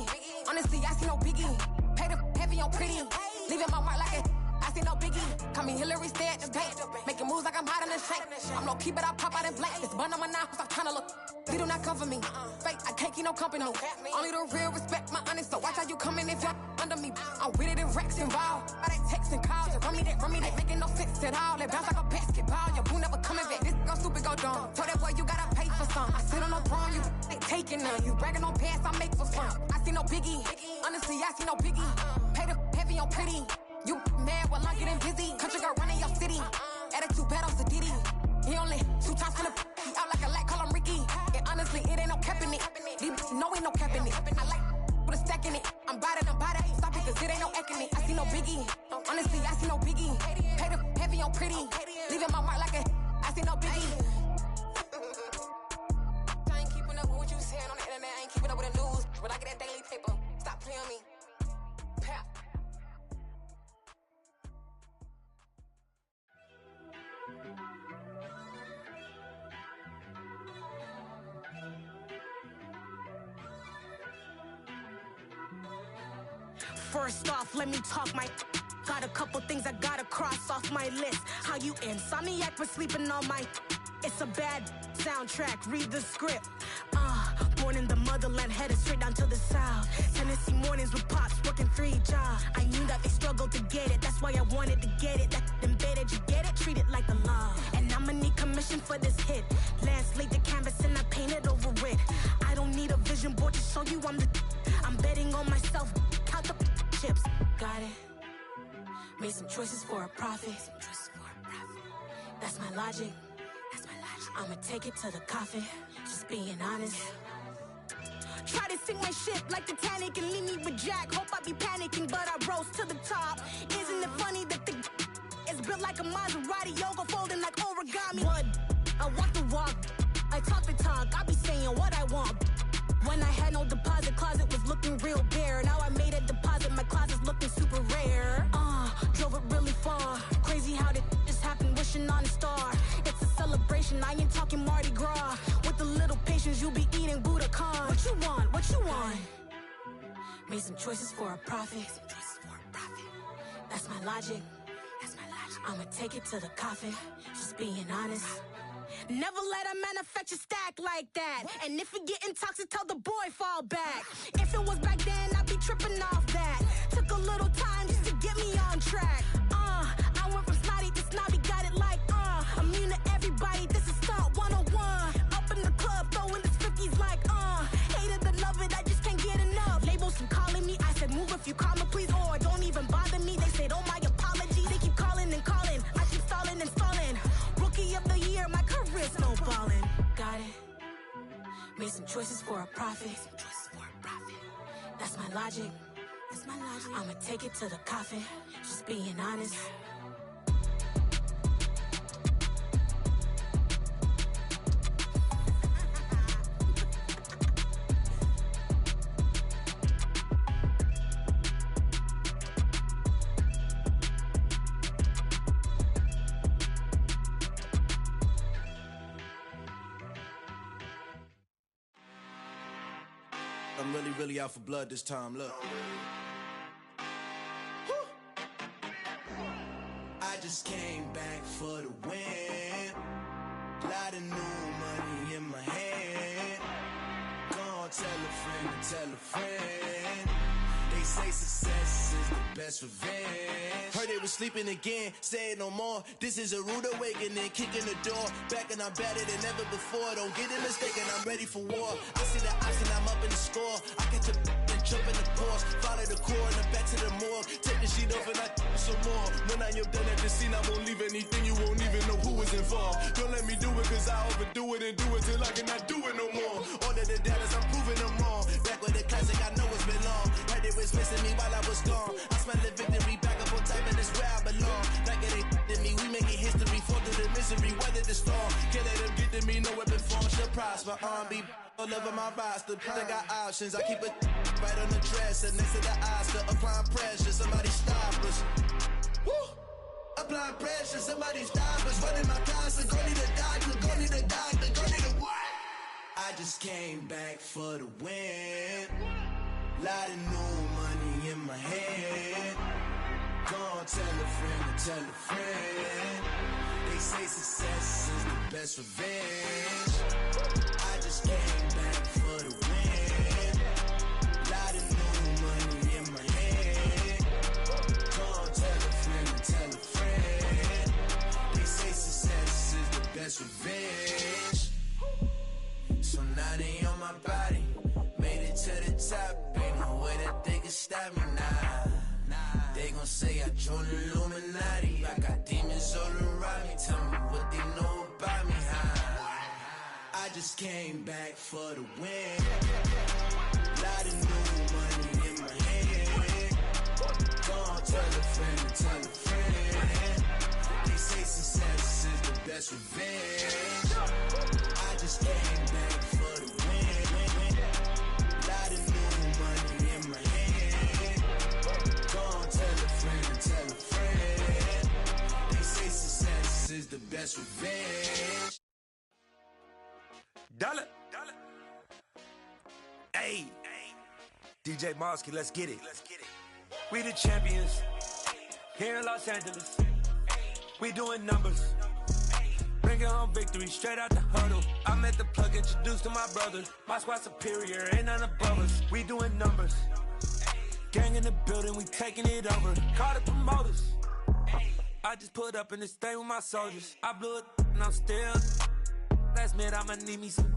Honestly, I see no biggie. Pay the heavy on pretty. Leaving my mark like a I see no biggie. Call me Hillary, stay at the bank. Making moves like I'm hiding in shank. I'm low key, but I pop out in blank. This bun on my knife, I'm trying to look. They do not come for me. Fake, I can't keep no company. Only the real respect my honest. So watch how you coming if you're under me. I'm with it and Rex involved. All they texting calls, just run me that, making no sense at all. They bounce like a basketball. Your boo never coming back. This go stupid, go dumb. Told that boy you gotta pay for some. I sit on no throne, you ain't taking none. You bragging on pants, I make for fun. I see no biggie. Honestly, I see no biggie. Pay the heavy on pretty. You mad while I'm getting busy. Country girl running your city. Attitude bad on Sadiddy. He only 2 times from the he out like a light, call him Ricky. And honestly, it ain't no cap in it. These no ain't no cap in it. I like with a stack in it. I'm bad, ain't stop it, cause it ain't no eck in it. I see no biggie. Honestly, I see no biggie. Pay the heavy on pretty. Leaving my mark like a I see no biggie. I ain't keeping up with what you saying on the internet. I ain't keeping up with the news. But I get that daily paper. Stop playing me. Pap. First off, let me talk my. Got a couple things I gotta cross off my list. How you insomniac for sleeping on my. It's a bad soundtrack, read the script. Born in the motherland, headed straight down to the south. Tennessee mornings with pops, working 3 jobs. I knew that they struggled to get it, that's why I wanted to get it. That embedded, you get it, treat it like a law. And I'ma need commission for this hit. Lance laid the canvas and I painted over it. I don't need a vision board to show you I'm betting on myself, count the chips. Got it. Made some choices for a profit. That's my logic. I'ma take it to the coffin. Just being honest. Try to sink my ship like Titanic and leave me with Jack. Hope I be panicking, but I rose to the top. Isn't it funny that the is built like a Maserati, yoga folding like origami? What? I walk the walk, I talk the talk. I be saying what I want. When I had no deposit, closet was looking real bare. Now I made a deposit, my closet's looking super rare. Drove it really far. Crazy how did just happen, wishing on a star. It's a celebration, I ain't talking Mardi Gras. With a little patience, you'll be eating Budokan. What you want? What you want? Made some choices for a profit. That's my logic. I'ma take it to the coffin. Just being honest. Never let a manufacture stack like that. And if it getting toxic, tell the boy fall back. If it was back then, I'd be tripping off that. Took a little time just to get me on track. I went from snotty to snobby, got it like immune to everybody, this is stunt 101. Up in the club, throwing the 50s like hated to love it, I just can't get enough. Labels keep calling me, I said move if you call me please, or don't even bother me. They said oh my apologies, they keep calling and calling. I keep stalling and stalling. Rookie of the year, my career snowballing. Got it. Made some choices for a profit. That's my logic. I'ma take it to the coffin. Just being honest. I'm really out for blood this time, look. I just came back for the win. Lot of new money in my hand. Gonna tell a friend and tell a friend. They say success is the best revenge. Heard they was sleeping again, say it no more. This is a rude awakening, kicking the door. Back and I'm better than ever before. Don't get it mistaken, I'm ready for war. I see the option, I'm up in the score. I catch a and jump in the course. Follow the core and then back to the morgue. Take the sheet off and I some more. When I am done at the scene, I won't leave anything. You won't even know who was involved. Don't let me do it cause I overdo it and do it till I cannot do it no more. All of the doubters, I'm proving them wrong. Back with the classic, I know it's been long. Heard they was missing me while I was gone. I smell the victory back up on top and it's where I belong. Like it ain't to me, we making history. Fall through the misery, weather the storm. Can't let them get to me, no weapon form should prosper. Be all over my roster, I got options. I keep it right on the dresser, next to the Oscar. Applying pressure, somebody stop us. Woo! Applying pressure, somebody stop us. Running my closet, go need a doctor, go need a doctor, go need a what? I just came back for the win. Lot of new money in my hand. Gonna tell a friend and tell a friend. They say success is the best revenge. I just came back for the win. Lot of new money in my hand. Gonna tell a friend and tell a friend. They say success is the best revenge. gon' say I joined the Illuminati. I got demons all around me. Tell me what they know about me. I just came back for the win. Lot of new money in my hand. Gon' tell a friend, tell a friend. They say success is the best revenge. I just came back for the win. Lot of new money in my hand. Gon' tell a friend, tell a friend. They say success is the best revenge. Dollar. Hey. DJ Mosky, let's get it. We the champions here in Los Angeles. We doing numbers. Bringing home victory straight out the huddle. I'm at the plug, introduced to my brother. My squad superior, ain't none above us. We doing numbers. Gang in the building, we taking it over. Call the promoters. I just put up in this thing with my soldiers. I blew it and I'm still. Last minute, I'ma need me some.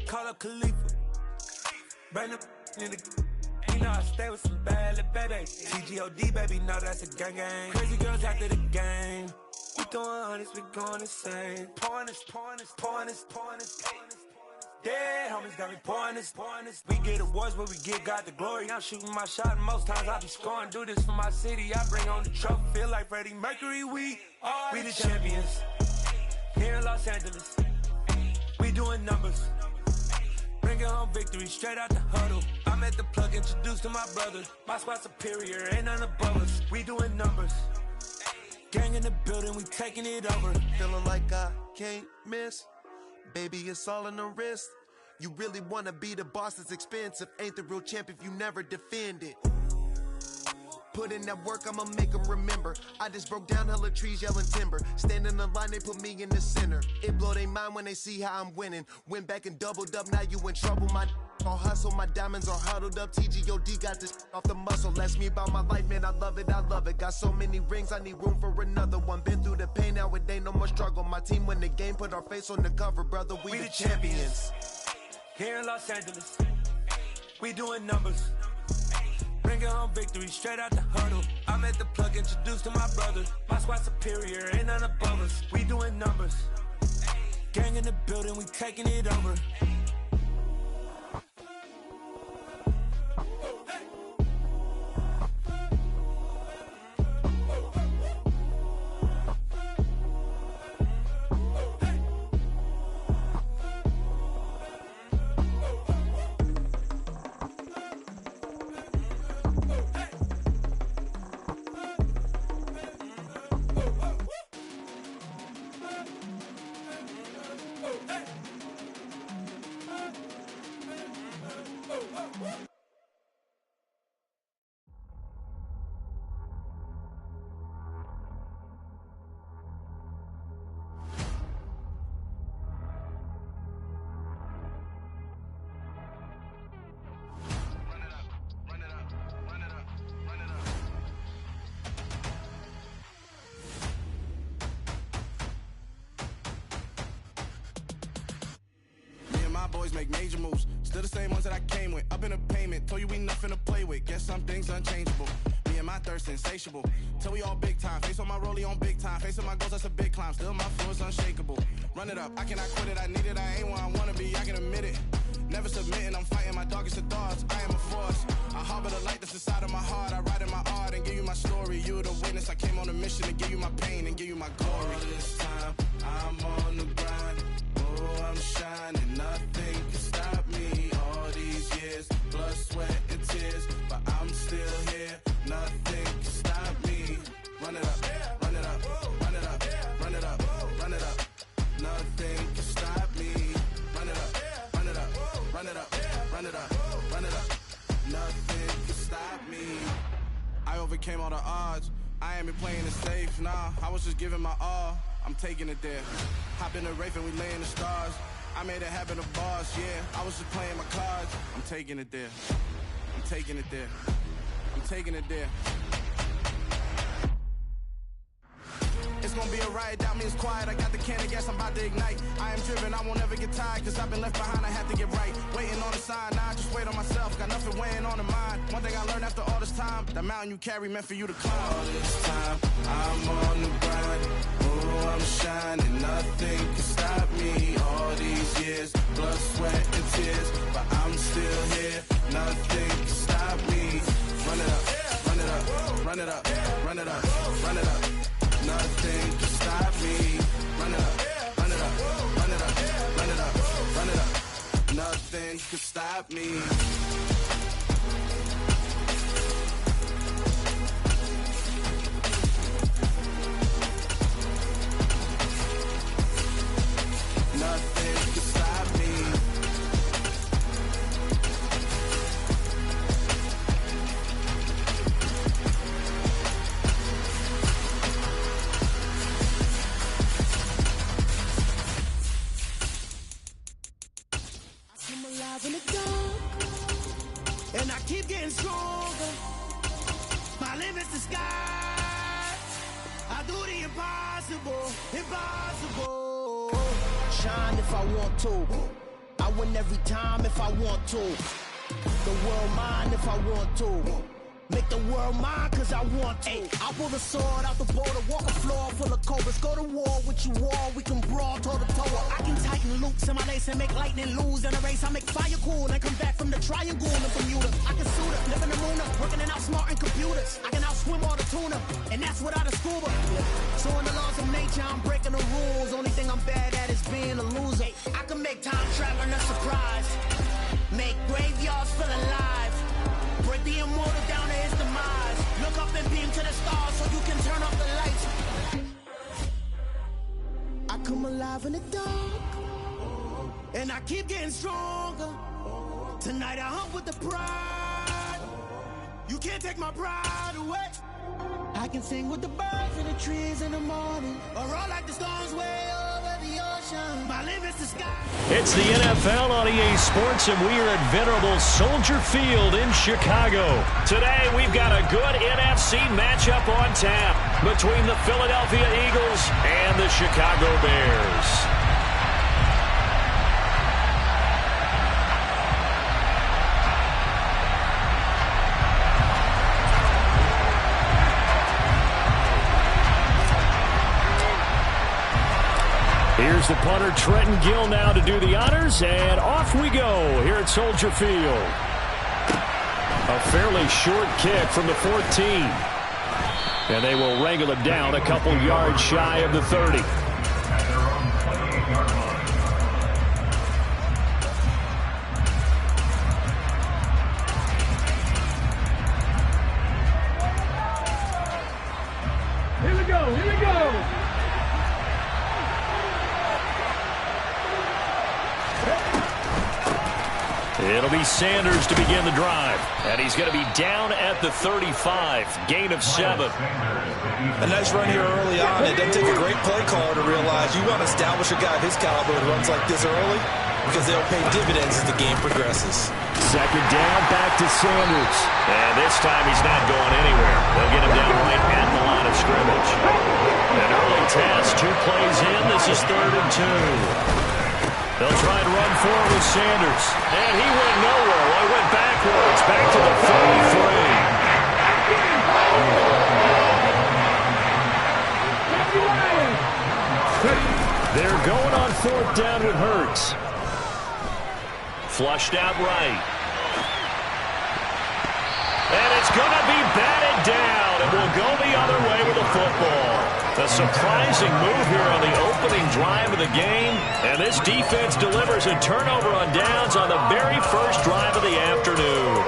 Call up Khalifa. Bring the in the. You know I stay with some bad little baby. TGOD, baby, know that's a gang gang. Crazy girls after the game. We throwing hundreds, we going insane. Pouring this. Dead homies got me pouring this. We get awards, but we get God the glory. I'm shooting my shot, and most times I be scoring. Do this for my city, I bring on the trophy. Feel like Freddie Mercury, we the champions here in Los Angeles. We doing numbers. Bringing home victory straight out the huddle. I'm at the plug, introduced to my brother. My squad superior, ain't none above us. We doing numbers. Gang in the building, we taking it over. Feeling like I can't miss. Baby, it's all in the wrist. You really wanna be the boss, it's expensive. Ain't the real champ if you never defend it. Put in that work, I'ma make them remember. I just broke down hella trees, yelling timber. Stand in the line, they put me in the center. It blow their mind when they see how I'm winning. Went back and doubled up, now you in trouble. My all hustle, my diamonds are huddled up. TGOD got this off the muscle. Ask me about my life, man, I love it. Got so many rings, I need room for another one. Been through the pain, now it ain't no more struggle. My team win the game, put our face on the cover, brother. We the champions. Here in Los Angeles, we doing numbers. Bringing home victory straight out the huddle. I'm at the plug, introduced to my brother. My squad superior, ain't none above us. We doing numbers. Gang in the building, we taking it over. Boys make major moves, still the same ones that I came with. Up in a payment, told you we nothing to play with. Guess some things unchangeable. Me and my thirst insatiable. Till we all big time. Face on my rollie on big time. Facing my goals, that's a big climb. Still my flow is unshakable. Run it up, I cannot quit it. I need it, I ain't where I wanna be. I can admit it. Never submitting, I'm fighting my darkest of thoughts. I am a force. I harbor the light that's inside of my heart. I write in my art and give you my story. You the witness. I came on a mission to give you my pain and give you my glory. All this time, I'm on the grind. Oh, I'm shining. Nothing can stop me. All these years, blood, sweat, and tears. But I'm still here. Nothing can stop me. Run it up, run it up, run it up, run it up, run it up. Nothing can stop me. Run it up, run it up, run it up, run it up, run it up. Nothing can stop me. I overcame all the odds. I ain't been playing it safe, nah. I was just giving my all. I'm taking it there. Hop in the Wraith and we lay in the stars. I made it happen to boss, yeah. I was just playing my cards. I'm taking it there. I'm taking it there. I'm taking it there. It's gon' be alright, doubt me it's quiet. I got the can of gas, I'm about to ignite. I am driven, I won't ever get tired, cause I've been left behind, I have to get right. Waiting on the sign, now I just wait on myself. Got nothing weighing on the mind. One thing I learned after all this time, the mountain you carry meant for you to climb. All this time, I'm on the grind. Oh, I'm shining, nothing can stop me. All these years, blood, sweat, and tears, but I'm still here. Nothing can stop me. Run it up, run it up, run it up, run it up, run it up. Nothing can stop me. Run it up, run it up, run it up, run it up, run it up. Nothing can stop me. Nothing can stop me. I'm alive in the dark, and I keep getting stronger. My limit's the sky. I do the impossible, impossible. Shine if I want to. I win every time if I want to. The world mine if I want to. Make the world mine cause I want to. Ay, I'll pull the sword out the border, walk a floor full of cobras. Go to war with you all, we can brawl toe to toe. I can tighten loops in my lace and make lightning lose in a race. I make fire cool and come back from the triangle in Bermuda. I can suit up, live in the moon up, working and outsmarting computers. I can outswim all the tuna, and that's without a scuba. So in the laws of nature, I'm breaking the rules. Only thing I'm bad at is being a loser. I can make time traveling a surprise, make graveyards feel alive. Break the immortal down to his demise. Look up and beam to the stars so you can turn off the lights. I come alive in the dark, and I keep getting stronger. Tonight I hunt with the pride. You can't take my pride away. I can sing with the birds and the trees in the morning, or roll like the storms way over the ocean. My limit's the sky. It's the NFL on EA Sports, and we are at venerable Soldier Field in Chicago. Today, we've got a good NFC matchup on tap between the Philadelphia Eagles and the Chicago Bears. Here's the punter, Trenton Gill, now to do the honors, and off we go here at Soldier Field. A fairly short kick from the 14. And they will wrangle it down a couple yards shy of the 30. Here we go, here we go. It'll be Sanders to begin the drive. And he's going to be down at the 35. Gain of 7. A nice run here early on. It doesn't take a great play caller to realize you want to establish a guy of his caliber who runs like this early because they'll pay dividends as the game progresses. Second down, back to Sanders. And this time he's not going anywhere. They'll get him down right at the line of scrimmage. An early test, 2 plays in. This is 3rd and 2. They'll try and run forward with Sanders. And he went nowhere. Well, he went backwards. Back to the 33. They're going on 4th down with Hurts. Flushed out right. And it's going to be batted down. It will go the other way with the football. A surprising move here on the opening drive of the game. And this defense delivers a turnover on downs on the very first drive of the afternoon.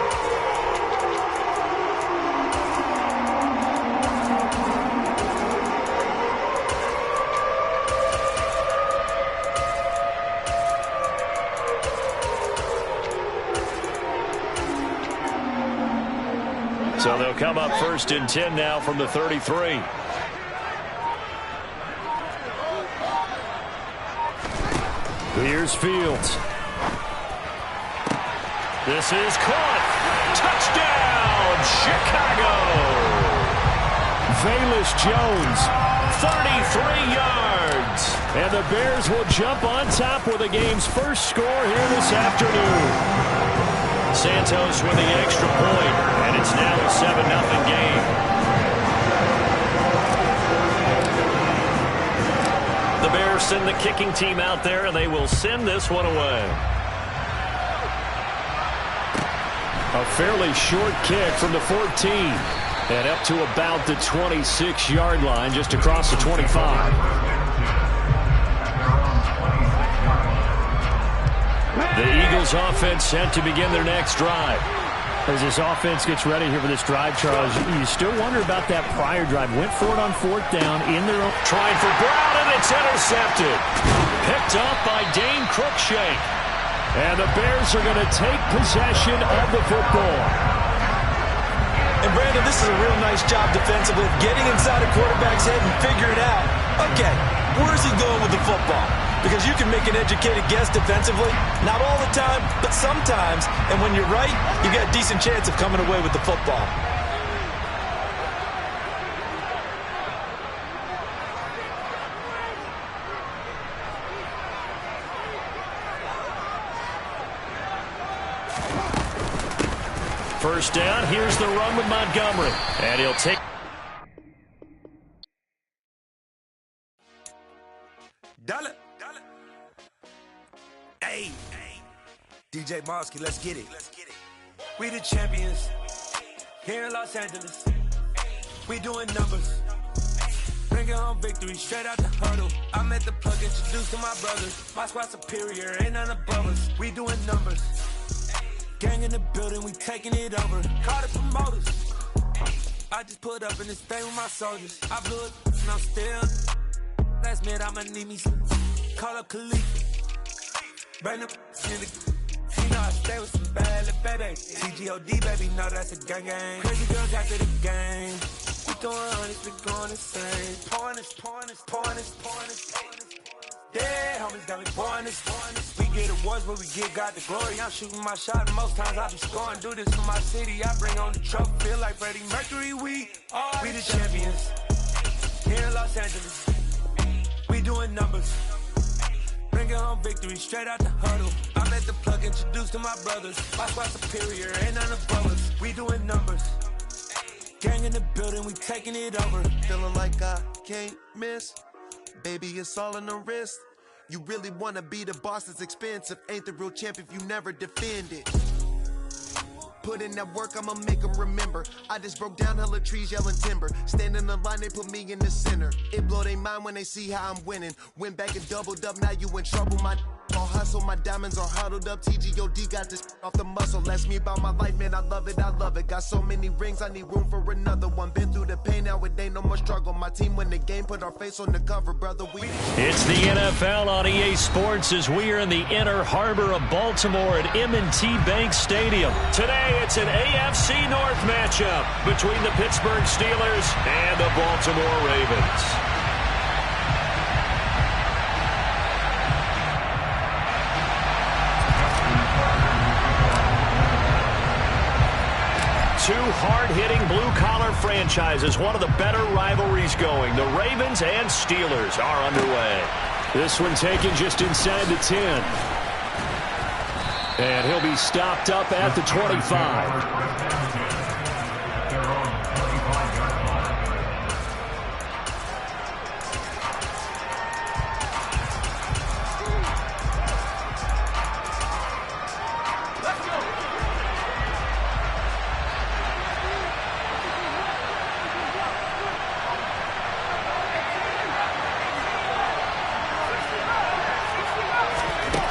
So they'll come up 1st and 10 now from the 33. Here's Fields. This is caught. Touchdown, Chicago. Velus Jones, 33 yards. And the Bears will jump on top with the game's first score here this afternoon. Santos with the extra point, and it's now a 7-0 game. The Bears send the kicking team out there, and they will send this one away. A fairly short kick from the 14. And up to about the 26-yard line, just across the 25. The Eagles offense set to begin their next drive. As this offense gets ready here for this drive, Charles, you still wonder about that prior drive. Went for it on 4th down in their own. Trying for Brown, and it's intercepted. Picked up by Dane Cruikshank. And the Bears are going to take possession of the football. And Brandon, this is a real nice job defensively, getting inside a quarterback's head and figuring out, okay, where's he going with the football? Because you can make an educated guess defensively, not all the time, but sometimes. And when you're right, you got a decent chance of coming away with the football. First down, here's the run with Montgomery. And he'll take... Dollar. Hey. DJ Mosky, let's get it. We the champions here in Los Angeles. We doing numbers. Bringing home victory straight out the huddle. I'm at the plug, introduced to my brothers. My squad superior, ain't none above us. We doing numbers. Gang in the building, we taking it over. Call the promoters. I just put up in this thing with my soldiers. I blew it and I'm still. Last minute, I'ma need me some. Call up Khalid. Bring them in the. You know I stay with some bad little baby. TGOD, baby, know that's a gang gang. Crazy girls after the game. We doing honest, we going insane. Pouring this. Yeah, homies got me pouring this. We get awards, but we give God the glory. I'm shooting my shot, and most times I be scoring. Do this for my city, I bring on the trophy. Feel like Freddie Mercury, we the champions. Here in Los Angeles, we doing numbers. Bringing home victory straight out the huddle. I'm at the plug, introduced to my brothers. My squad superior, ain't none above us. We doing numbers. Gang in the building, we taking it over. Feeling like I can't miss. Baby, it's all in the wrist. You really wanna be the boss, it's expensive. Ain't the real champ if you never defend it. Put in that work, I'ma make them remember. I just broke down hella trees, yelling timber. Stand in the line, they put me in the center. It blow their mind when they see how I'm winning. Went back and doubled up, now you in trouble. My all hustle, my diamonds are huddled up. TGOD got this off the muscle. Ask me about my life, man, I love it. Got so many rings, I need room for another one. Been through the pain, now it ain't no more struggle. My team win the game, put our face on the cover, brother. It's the NFL on EA Sports as we are in the inner harbor of Baltimore at M&T Bank Stadium. Today, it's an AFC North matchup between the Pittsburgh Steelers and the Baltimore Ravens. Two hard-hitting blue-collar franchises, one of the better rivalries going. The Ravens and Steelers are underway. This one taken just inside the 10. And he'll be stopped up at the 25.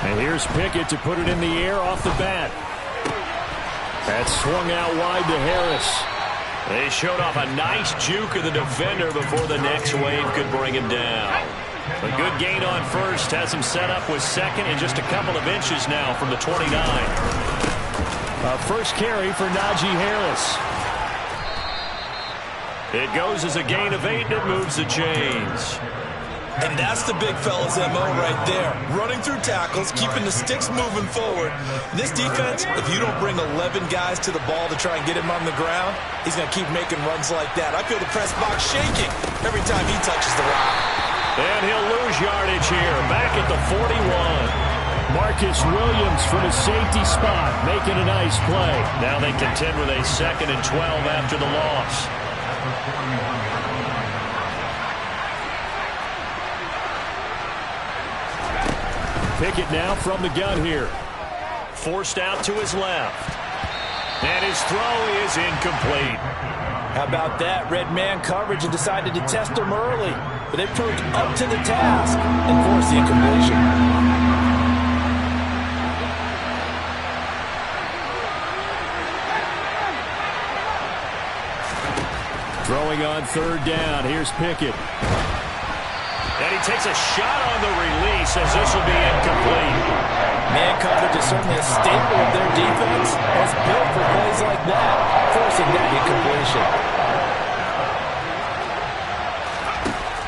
And here's Pickett to put it in the air off the bat. That swung out wide to Harris. They showed off a nice juke of the defender before the next wave could bring him down. A good gain on first has him set up with second and just a couple of inches now from the 29. First carry for Najee Harris. It goes as a gain of 8 and it moves the chains. And that's the big fella's MO right there. Running through tackles, keeping the sticks moving forward. This defense, if you don't bring 11 guys to the ball to try and get him on the ground, he's going to keep making runs like that. I feel the press box shaking every time he touches the rock. And he'll lose yardage here, back at the 41. Marcus Williams from his safety spot, making a nice play. Now they contend with a 2nd and 12 after the loss. Pickett now from the gun here. Forced out to his left. And his throw is incomplete. How about that? Red man coverage and decided to test him early. But they proved up to the task and forced the incompletion. Throwing on 3rd down. Here's Pickett. And he takes a shot on the release as this will be incomplete. Man coverage is certainly a staple of their defense. It's built for plays like that, forcing that incompletion.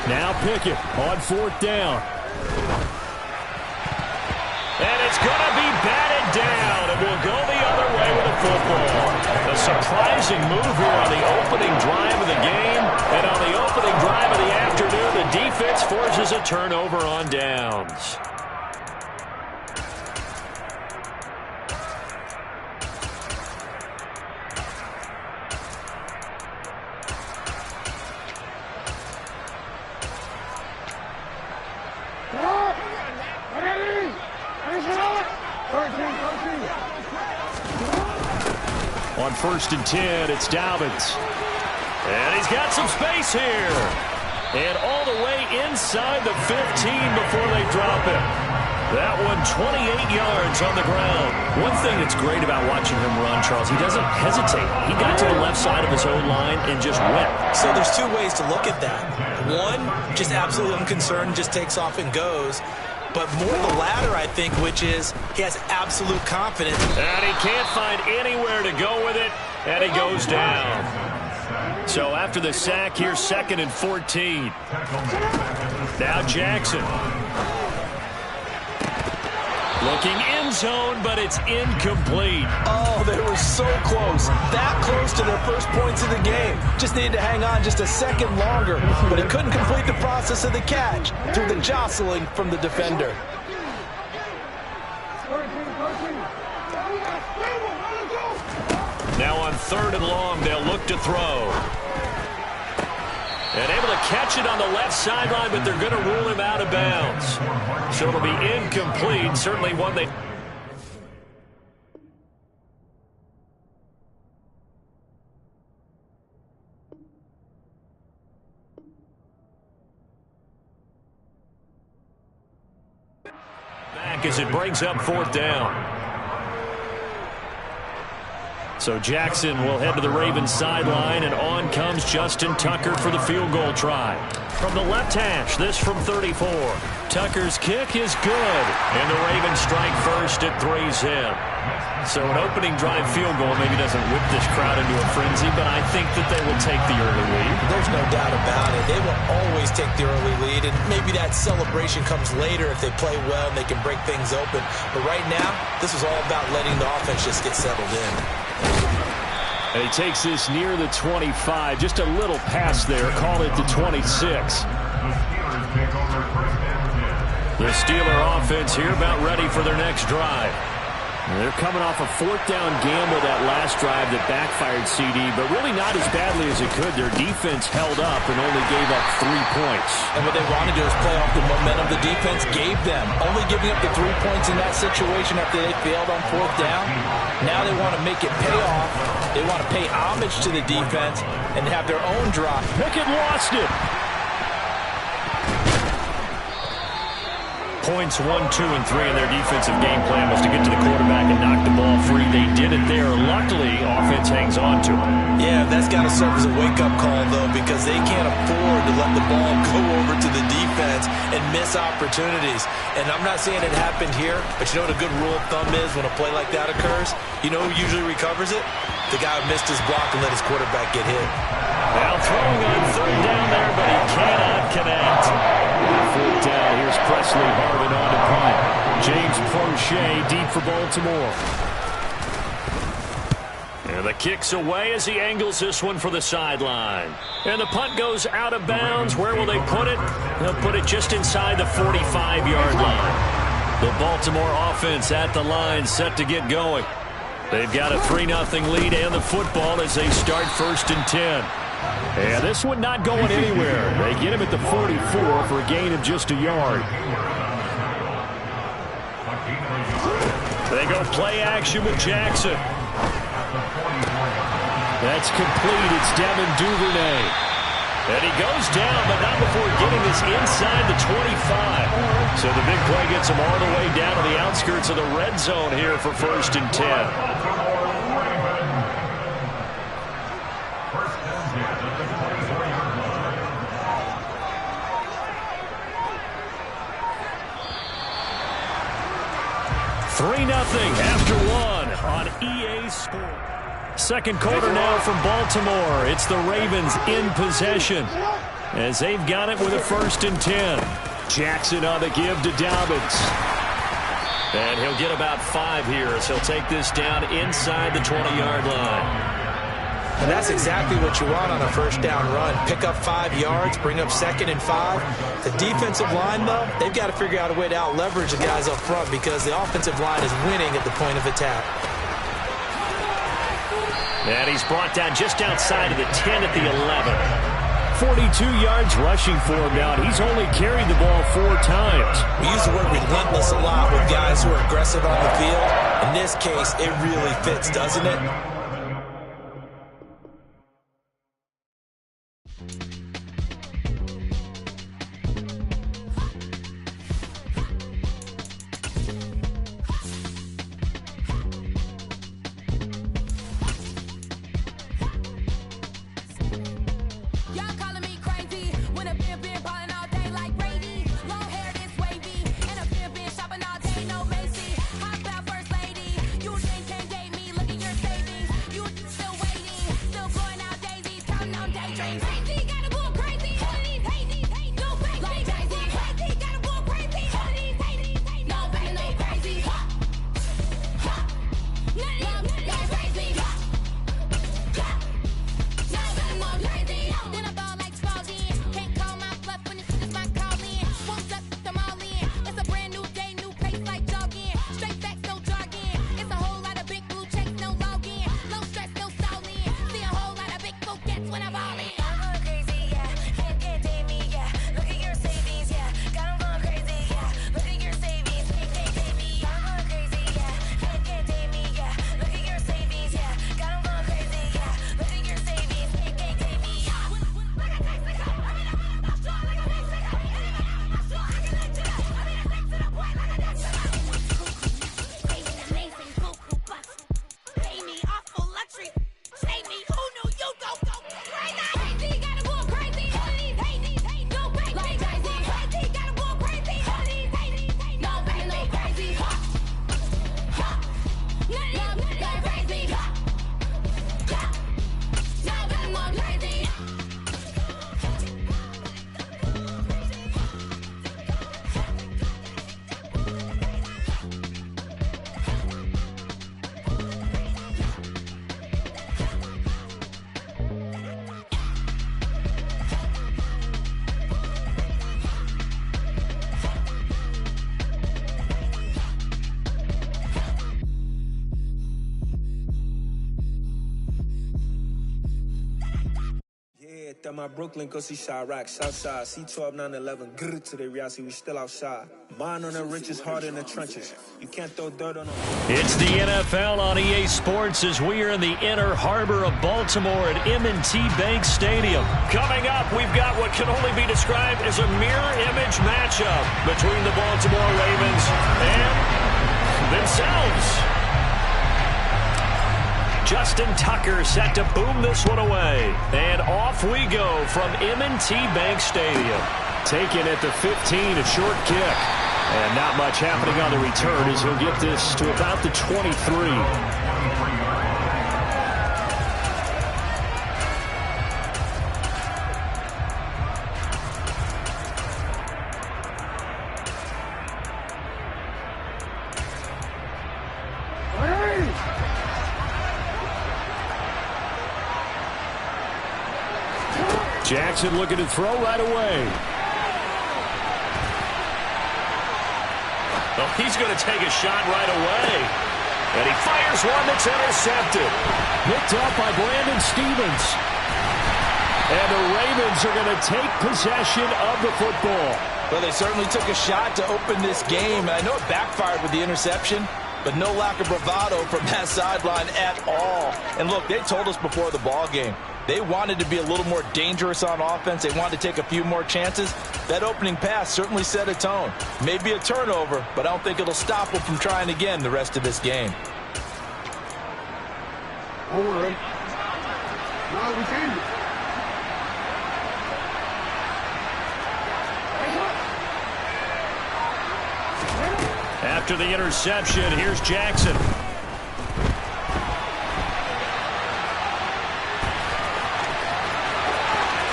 Now Pickett on 4th down. And it's going to be batted down. It will go the other way with the football. A surprising move here on the opening drive of the game. And on the opening drive of the afternoon, the defense forces a turnover on downs. On 1st and 10, it's Dobbins. And he's got some space here. And all the way inside the 15 before they drop it. That one 28 yards on the ground. One thing that's great about watching him run, Charles, he doesn't hesitate. He got to the left side of his own line and just went. So there's 2 ways to look at that. One, just absolutely unconcerned, just takes off and goes. But more the latter, I think, which is he has absolute confidence. And he can't find anywhere to go with it, and he goes down. So after the sack, here's 2nd and 14. Now Jackson. Looking end zone, but it's incomplete. Oh, they were so close. That close to their first points of the game. Just needed to hang on just a second longer. But he couldn't complete the process of the catch through the jostling from the defender. Now on 3rd and long, they'll look to throw. And able to catch it on the left sideline, but they're going to rule him out of bounds. So it'll be incomplete. Certainly one they... Back as it brings up 4th down. So Jackson will head to the Ravens sideline, and on comes Justin Tucker for the field goal try. From the left hash, this from 34. Tucker's kick is good, and the Ravens strike first at 3's him. So an opening drive field goal maybe doesn't whip this crowd into a frenzy, but I think that they will take the early lead. There's no doubt about it. They will always take the early lead, and maybe that celebration comes later if they play well and they can break things open. But right now, this is all about letting the offense just get settled in. And he takes this near the 25, just a little past there, call it the 26. The Steeler offense here about ready for their next drive. And they're coming off a 4th down gamble that last drive that backfired CD, but really not as badly as it could. Their defense held up and only gave up 3 points. And what they want to do is play off the momentum the defense gave them. Only giving up the 3 points in that situation after they failed on 4th down. Now they want to make it pay off. They want to pay homage to the defense and have their own drive. Pickett lost it. Points 1, 2, and 3 in their defensive game plan was to get to the quarterback and knock the ball free. They did it there. Luckily, offense hangs on to it. Yeah, that's got to serve as a wake-up call, though, because they can't afford to let the ball go over to the defense and miss opportunities. And I'm not saying it happened here, but you know what a good rule of thumb is when a play like that occurs? You know who usually recovers it? The guy who missed his block and let his quarterback get hit. Now throwing on 3rd down there, but he cannot connect. Wesley Harvin on to punt. James Prochet deep for Baltimore. And the kick's away as he angles this one for the sideline. And the punt goes out of bounds. Where will they put it? They'll put it just inside the 45-yard line. The Baltimore offense at the line, set to get going. They've got a 3-0 lead and the football as they start 1st and 10. And this one not going anywhere. They get him at the 44 for a gain of just a yard. They go play action with Jackson. That's complete. It's Devin Duvernay. And he goes down, but not before getting this inside the 25. So the big play gets him all the way down to the outskirts of the red zone here for 1st and 10. After one on EA Sports. Second quarter now from Baltimore. It's the Ravens in possession as they've got it with a 1st and 10. Jackson on the give to Dobbins. And he'll get about 5 here as he'll take this down inside the 20-yard line. And that's exactly what you want on a 1st down run. Pick up 5 yards, bring up 2nd and 5. The defensive line, though, they've got to figure out a way to out-leverage the guys up front because the offensive line is winning at the point of attack. And he's brought down just outside of the 10 at the 11. 42 yards rushing for him now, and he's only carried the ball 4 times. We use the word relentless a lot with guys who are aggressive on the field. In this case, it really fits, doesn't it? My Brooklyn, go see Chirac, Southside, C12, 911, grr to the Riasi, we still outside. Mine on the richest, heart in the trenches. You can't throw dirt on them. It's the NFL on EA Sports as we are in the inner harbor of Baltimore at M&T Bank Stadium. Coming up, we've got what can only be described as a mirror image matchup between the Baltimore Ravens and themselves. Justin Tucker set to boom this one away. And off we go from M&T Bank Stadium. Taken at the 15, a short kick. And not much happening on the return as he'll get this to about the 23. Jackson looking to throw right away. Oh, he's going to take a shot right away. And he fires one that's intercepted. Picked up by Brandon Stevens. And the Ravens are going to take possession of the football. Well, they certainly took a shot to open this game. I know it backfired with the interception, but no lack of bravado from that sideline at all. And look, they told us before the ball game, they wanted to be a little more dangerous on offense. They wanted to take a few more chances. That opening pass certainly set a tone. Maybe a turnover, but I don't think it'll stop them from trying again the rest of this game. All right. No, we changed it. After the interception, here's Jackson.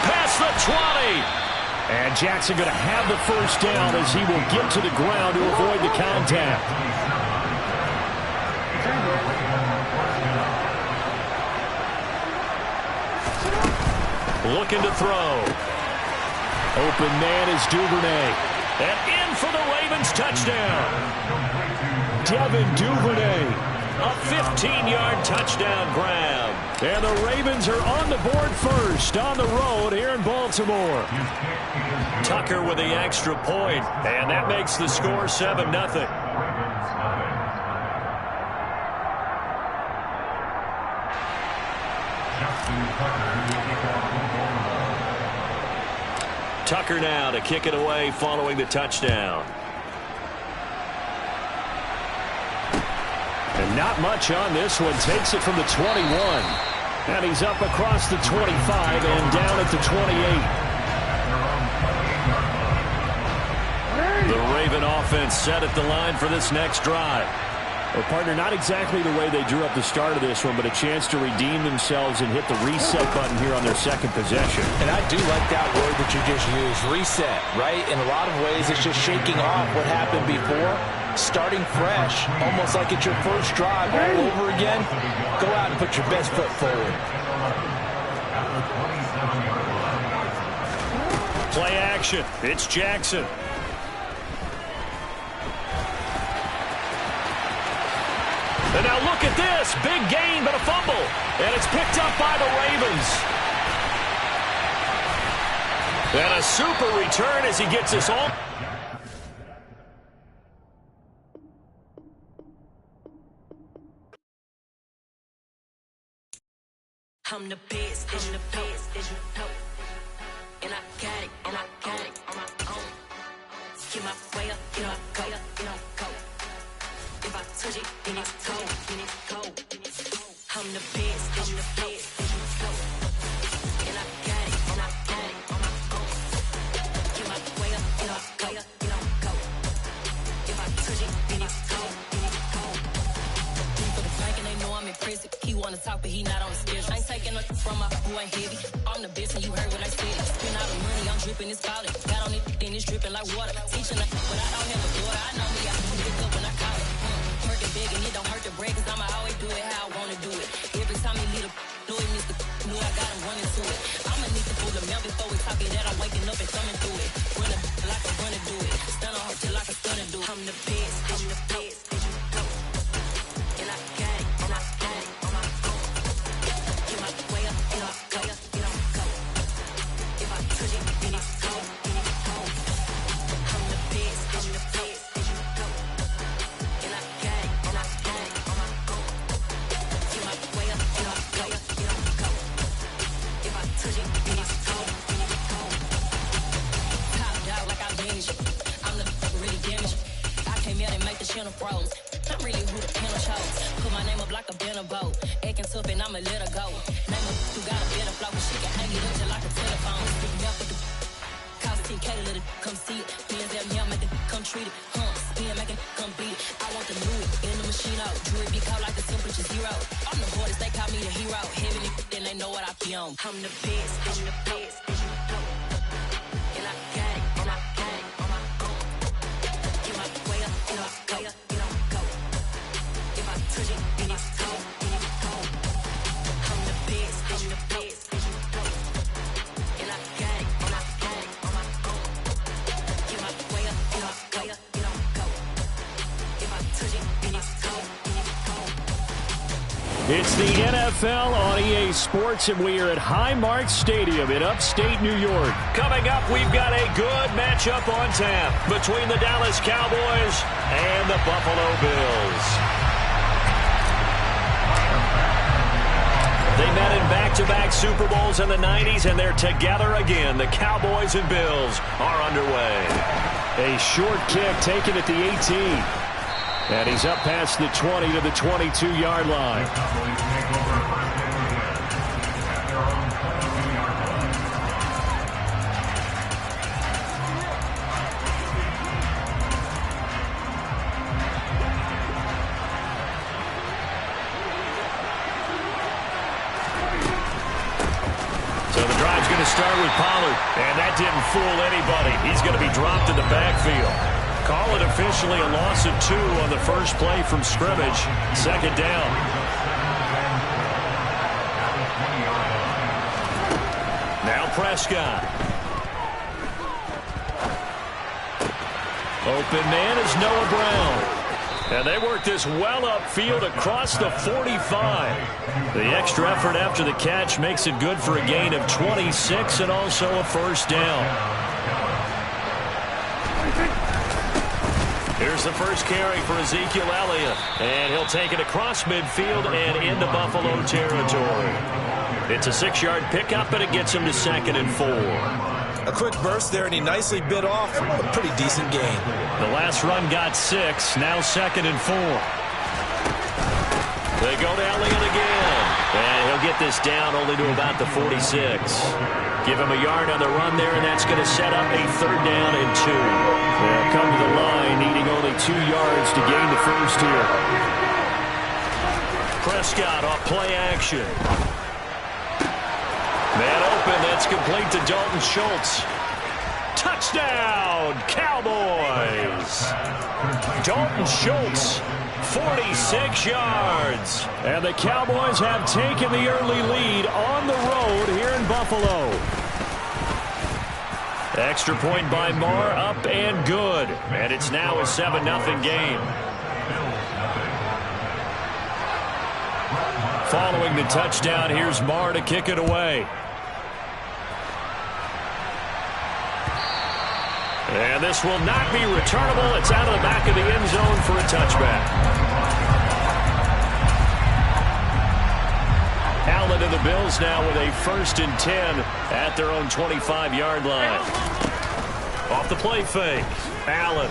Past the 20. And Jackson going to have the first down as he will get to the ground to avoid the contact. Looking to throw. Open man is Duvernay. And in for the Ravens touchdown. Devin Duvernay, a 15-yard touchdown grab. And the Ravens are on the board first on the road here in Baltimore. Tucker with the extra point, and that makes the score 7-0. Tucker now to kick it away following the touchdown. And not much on this one. Takes it from the 21. And he's up across the 25 and down at the 28. The Raven offense set at the line for this next drive. Well, partner, not exactly the way they drew up the start of this one, but a chance to redeem themselves and hit the reset button here on their second possession. And I do like that word that you just used, reset, right? In a lot of ways, it's just shaking off what happened before, starting fresh, almost like it's your first drive all over again. Go out and put your best foot forward. Play action. It's Jackson. And now look at this. Big gain, but a fumble. And it's picked up by the Ravens. And a super return as he gets us all. I'm the best, I'm the best, as you know. And I got it, and I got it on my own. Get my way up, get up, go, get up, go. If I touch it, then it's cold, then it's cold. I'm the best, I'm the best, as you know. And I got it, and I got it on my own. Get my way up, get up, go, get up, go. If I touch it, then it's cold, then it's cold. For the bank and they know I'm impressive. He wanna talk, but he not on the schedule. I ain't taking nothing from my boy ain't heavy. I'm the best and you heard what I said. Spend all the money, I'm dripping, it's falling. Got on it, then it's dripping like water. Teaching her, but I don't have a daughter. I know me, I can pick up when I call it. Working big and it don't hurt to break, cause I'ma always do it how I wanna do it. Every time he lead a know he missed the knew I got him running to it. I'ma need to pull him out before we talk it that I'm waking up and coming through it. Run it like I'm gonna do it. Stun on her till I can stun and do it. I'm the best, I'm the best, as you know. And I got it, and I got it on my own. Get my way up, get up, go, get up, go. If I touch it, then it's cold, then it's cold. I'm the best, I'm the best, as you know. And I got it, and I got it on my own. Get my way up, get up, go, get up, go. If I touch it, then it's cold, then it's cold. Top dog like I vanished. I'm the really damaged. I came out and make the channel froze. I'm really who the panel chose. Put my name up like a banner boat. Acting tough and I'ma let her go. Name her who got a better flow, but she can hang it up just like a telephone. Speaking up with the cost 10K to let it come see it. Bands at me, I make it come treat it. Spin, make it come beat it. I want the new in the machine out. Jewelry be caught like the temperature zero. I'm the hardest, they call me the hero. Heaven it, then they know what I be on. I'm the best, I'm the best, as you know. And I got it, and I got it on my own. Get my way up, get up, go, get up, go. If I touch it, then it's cold, then it's cold. I'm the best, I'm the best, as you know. And I It's the NFL on EA Sports, and we are at Highmark Stadium in upstate New York. Coming up, we've got a good matchup on tap between the Dallas Cowboys and the Buffalo Bills. They met in back-to-back Super Bowls in the 90s, and they're together again. The Cowboys and Bills are underway. A short kick taken at the 18. And he's up past the 20 to the 22-yard line. So the drive's going to start with Pollard, and that didn't fool anybody. He's going to be dropped in the backfield. Call it officially a loss of 2 on the first play from scrimmage. Second down. Now Prescott. Open man is Noah Brown. And they work this well upfield across the 45. The extra effort after the catch makes it good for a gain of 26 and also a first down. Here's the first carry for Ezekiel Elliott. And he'll take it across midfield and into Buffalo territory. It's a 6-yard pickup, and it gets him to 2nd and 4. A quick burst there, and he nicely bit off a pretty decent gain. The last run got 6, now 2nd and 4. They go to Elliott again. And he'll get this down only to about the 46. Give him a yard on the run there, and that's going to set up a 3rd down and 2. They'll come to the line, needing only 2 yards to gain the first here. Prescott off play action. Man open, that's complete to Dalton Schultz. Touchdown, Cowboys! Dalton Schultz, 46 yards. And the Cowboys have taken the early lead on the road here in Buffalo. Extra point by Marr, up and good. And it's now a 7-0 game. Following the touchdown, here's Marr to kick it away. And this will not be returnable. It's out of the back of the end zone for a touchback. Allen and the Bills now with a 1st and 10 at their own 25-yard line. Off the play fake, Allen.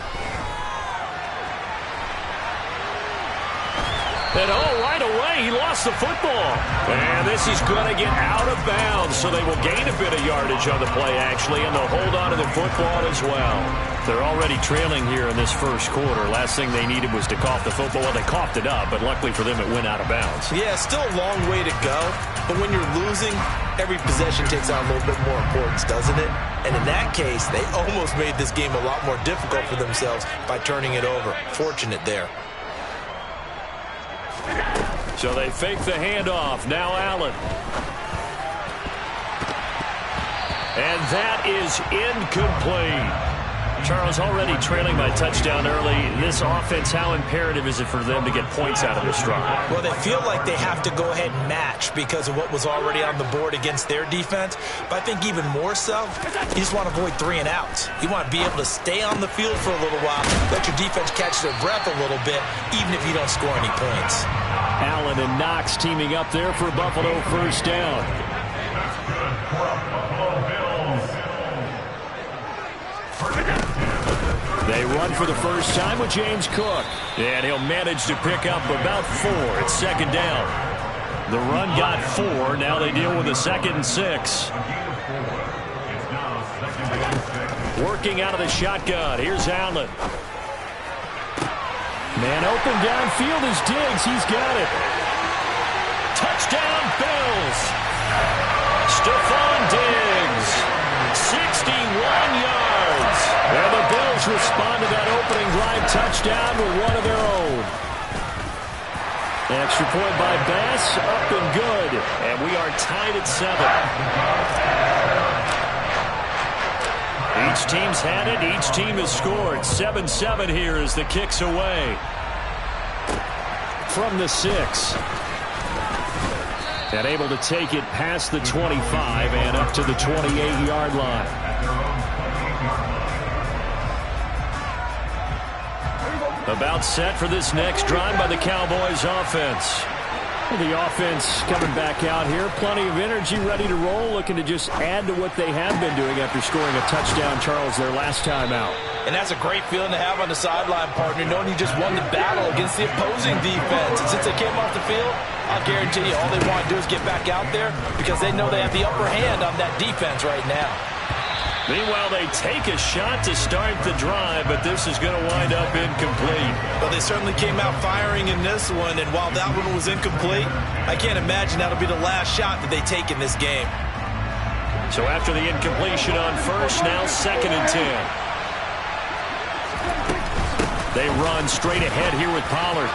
And right away, he lost the football. And this is going to get out of bounds, so they will gain a bit of yardage on the play, actually, and they'll hold on to the football as well. They're already trailing here in this first quarter. Last thing they needed was to cough the football. Well, they coughed it up, but luckily for them, it went out of bounds. Yeah, still a long way to go, but when you're losing, every possession takes on a little bit more importance, doesn't it? And in that case, they almost made this game a lot more difficult for themselves by turning it over. Fortunate there. So they fake the handoff. Now Allen. And that is incomplete. Charles, already trailing by touchdown early. This offense, how imperative is it for them to get points out of this drive? Well, they feel like they have to go ahead and match because of what was already on the board against their defense. But I think even more so, you just want to avoid 3 and outs. You want to be able to stay on the field for a little while, let your defense catch their breath a little bit, even if you don't score any points. Allen and Knox teaming up there for Buffalo first down. They run for the first time with James Cook. And he'll manage to pick up about 4. It's 2nd down. The run got 4. Now they deal with a 2nd and 6. Working out of the shotgun. Here's Allen. Man open downfield is Diggs. He's got it. Touchdown, Bills. Stephon Diggs. 61 yards. And the Bills respond to that opening drive touchdown with one of their own. Extra point by Bass, up and good. And we are tied at 7. Each team's had it. Each team has scored. 7-7 here as the kick's away. From the 6. And able to take it past the 25 and up to the 28-yard line. About set for this next drive by the Cowboys offense. The offense coming back out here. Plenty of energy, ready to roll, looking to just add to what they have been doing after scoring a touchdown, Charles, their last time out. And that's a great feeling to have on the sideline, partner, knowing you just won the battle against the opposing defense. And since they came off the field, I'll guarantee you all they want to do is get back out there because they know they have the upper hand on that defense right now. Meanwhile, they take a shot to start the drive, but this is going to wind up incomplete. Well, they certainly came out firing in this one, and while that one was incomplete, I can't imagine that'll be the last shot that they take in this game. So after the incompletion on first, now 2nd and 10. They run straight ahead here with Pollard.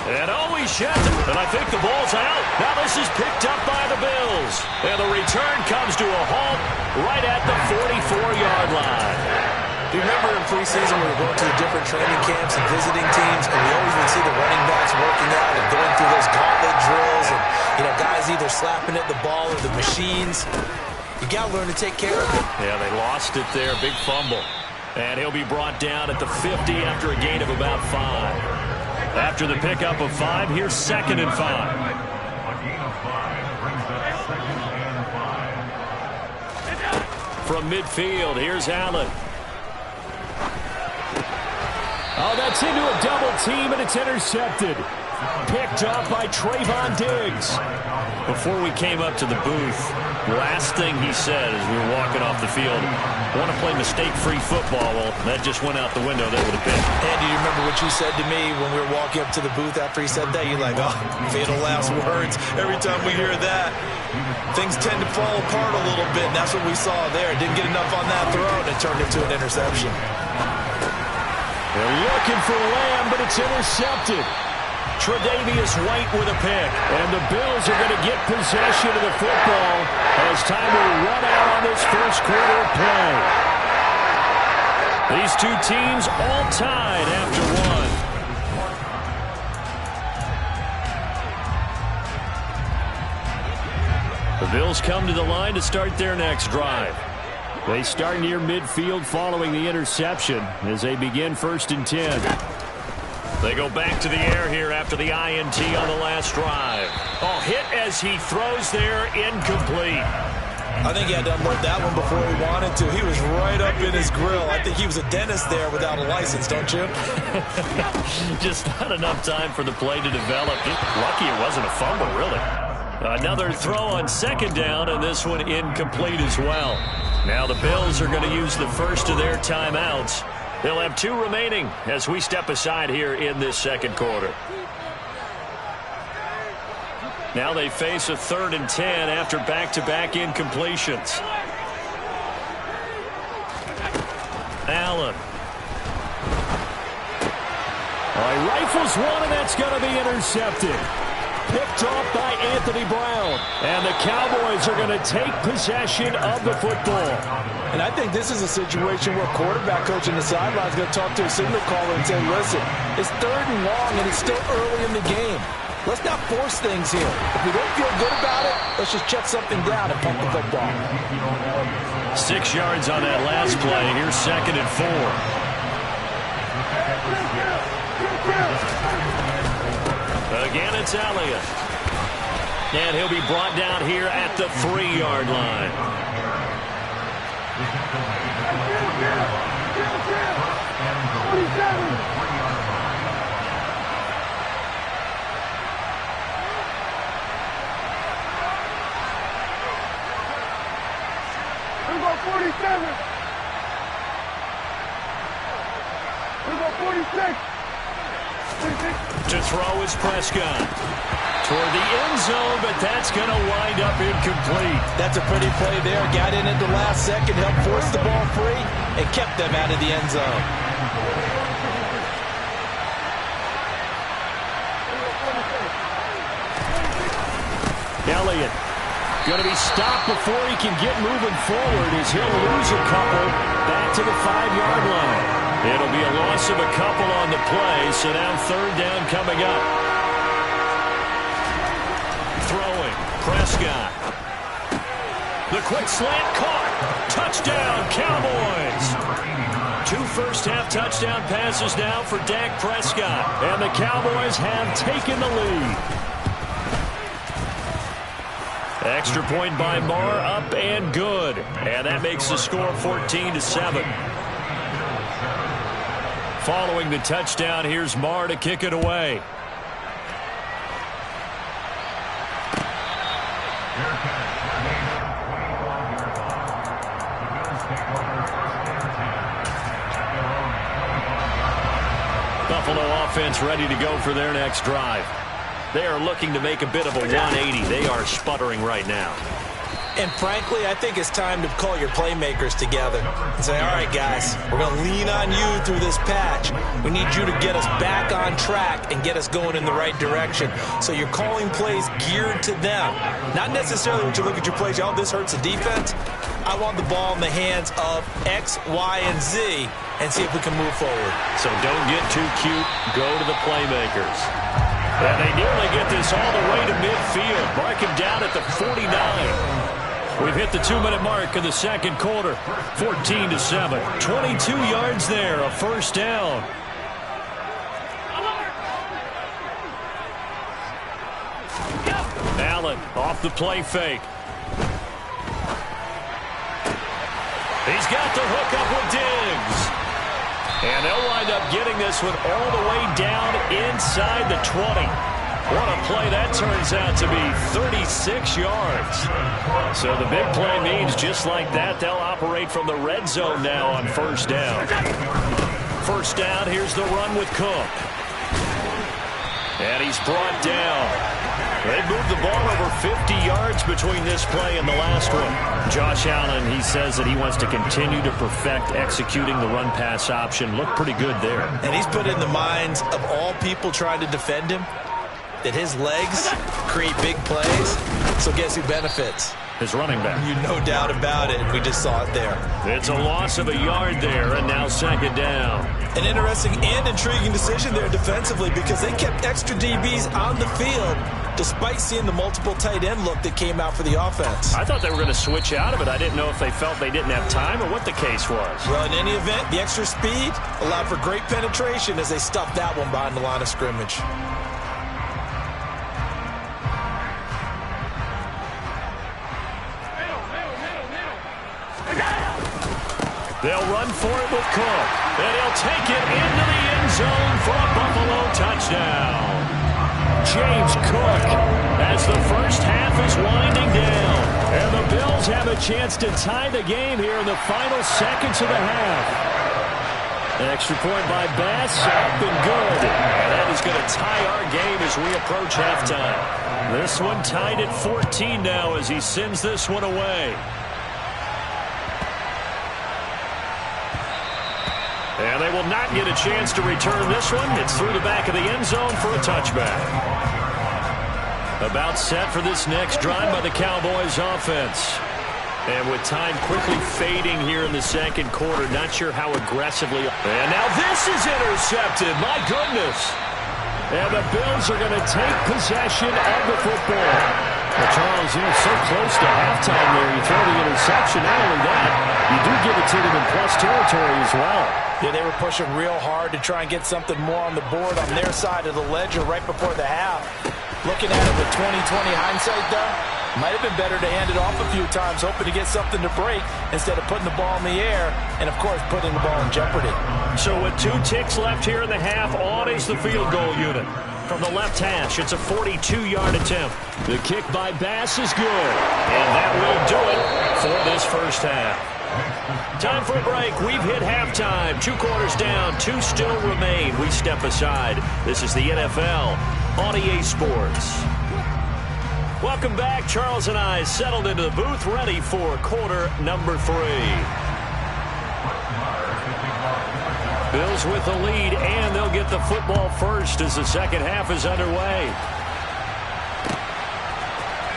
And he shuts it. And I think the ball's out. Now this is picked up by the Bills. And the return comes to a halt right at the 44-yard line. Do you remember in preseason we were going to the different training camps and visiting teams, and we always would see the running backs working out and going through those gauntlet drills, and guys either slapping at the ball or the machines. You got to learn to take care of it. Yeah, they lost it there. Big fumble. And he'll be brought down at the 50 after a gain of about 5. After the pickup of 5, here's 2nd and 5. From midfield, here's Allen. Oh, that's into a double team, and it's intercepted. Picked up by Trayvon Diggs. Before we came up to the booth, last thing he said as we were walking off the field, I want to play mistake-free football. Well, that just went out the window. That would have been. And do you remember what you said to me when we were walking up to the booth after he said that? You're like, oh, fatal last words. Every time we hear that, things tend to fall apart a little bit, and that's what we saw there. Didn't get enough on that throw, and it turned into an interception. They're looking for Lamb, but it's intercepted. Tre'Davious White with a pick. And the Bills are going to get possession of the football as time will run out on this first quarter of play. These two teams all tied after one. The Bills come to the line to start their next drive. They start near midfield following the interception as they begin 1st and 10. They go back to the air here after the INT on the last drive. Oh, hit as he throws there, incomplete. I think he had to unload that one before he wanted to. He was right up in his grill. I think he was a dentist there without a license, don't you? Just not enough time for the play to develop. Lucky it wasn't a fumble, really. Another throw on 2nd down, and this one incomplete as well. Now the Bills are going to use the first of their timeouts. They'll have 2 remaining as we step aside here in this 2nd quarter. Now they face a 3rd and 10 after back-to-back incompletions. Allen. He rifles one, and that's going to be intercepted. Picked off by Anthony Brown. And the Cowboys are going to take possession of the football. And I think this is a situation where quarterback coach on the sideline is going to talk to a signal caller and say, listen, it's 3rd and long, and it's still early in the game. Let's not force things here. If we don't feel good about it, let's just check something down and pump the football. 6 yards on that last play. Here's 2nd and 4. Again, it's Elliott. And he'll be brought down here at the 3-yard line. We've got 47. We've got 46. To throw is Prescott. Toward the end zone, but that's going to wind up incomplete. That's a pretty play there. Got in at the last second, helped force the ball free, and kept them out of the end zone. Elliott going to be stopped before he can get moving forward as he'll lose a couple back to the 5-yard line. It'll be a loss of a couple on the play, so now 3rd down coming up. Prescott. The quick slant caught. Touchdown, Cowboys. 2 first-half touchdown passes now for Dak Prescott. And the Cowboys have taken the lead. Extra point by Marr, up and good. And that makes the score 14-7. Following the touchdown, here's Marr to kick it away. Buffalo offense ready to go for their next drive. They are looking to make a bit of a 180. They are sputtering right now. And frankly, I think it's time to call your playmakers together and say, all right, guys, we're going to lean on you through this patch. We need you to get us back on track and get us going in the right direction. So you're calling plays geared to them. Not necessarily when you look at your plays, oh, this hurts the defense. I want the ball in the hands of X, Y, and Z and see if we can move forward. So don't get too cute. Go to the playmakers. And they nearly get this all the way to midfield. Mark him down at the 49. We've hit the 2-minute mark in the second quarter. 14-7. 22 yards there, a first down. Allen off the play fake. He's got the hook up with Diggs. And they'll wind up getting this one all the way down inside the 20. What a play that turns out to be, 36 yards. So the big play means just like that, they'll operate from the red zone now on first down. First down, here's the run with Cook. And he's brought down. They moved the ball over 50 yards between this play and the last one. Josh Allen, he says that he wants to continue to perfect executing the run-pass option. Looked pretty good there. And he's put in the minds of all people trying to defend him that his legs create big plays. So guess who benefits? His running back. You no doubt about it. We just saw it there. It's a loss of a yard there, and now second down. An interesting and intriguing decision there defensively because they kept extra DBs on the field despite seeing the multiple tight end look that came out for the offense. I thought they were going to switch out of it. I didn't know if they felt they didn't have time or what the case was. Well, in any event, the extra speed allowed for great penetration as they stuffed that one behind the line of scrimmage. They'll run for it with Cook. And he'll take it into the end zone for a Buffalo touchdown. James Cook as the first half is winding down. And the Bills have a chance to tie the game here in the final seconds of the half. An extra point by Bass, up and good. And that is going to tie our game as we approach halftime. This one tied at 14 now as he sends this one away. And they will not get a chance to return this one. It's through the back of the end zone for a touchback. About set for this next drive by the Cowboys offense. And with time quickly fading here in the second quarter, not sure how aggressively. And now this is intercepted. My goodness. And the Bills are going to take possession of the football. Well, Charles, so close to halftime there. You throw the interception. Not only that, you do give it to them in plus territory as well. Yeah, they were pushing real hard to try and get something more on the board on their side of the ledger right before the half. Looking at it with 20/20 hindsight, though, might have been better to hand it off a few times, hoping to get something to break instead of putting the ball in the air and, of course, putting the ball in jeopardy. So with 2 ticks left here in the half, on is the field goal unit. From the left hash, it's a 42-yard attempt. The kick by Bass is good. And that will do it for this first half. Time for a break. We've hit halftime. 2 quarters down. 2 still remain. We step aside. This is the NFL on EA Sports. Welcome back. Charles and I settled into the booth, ready for quarter number 3. Bills with the lead, and they'll get the football first as the second half is underway.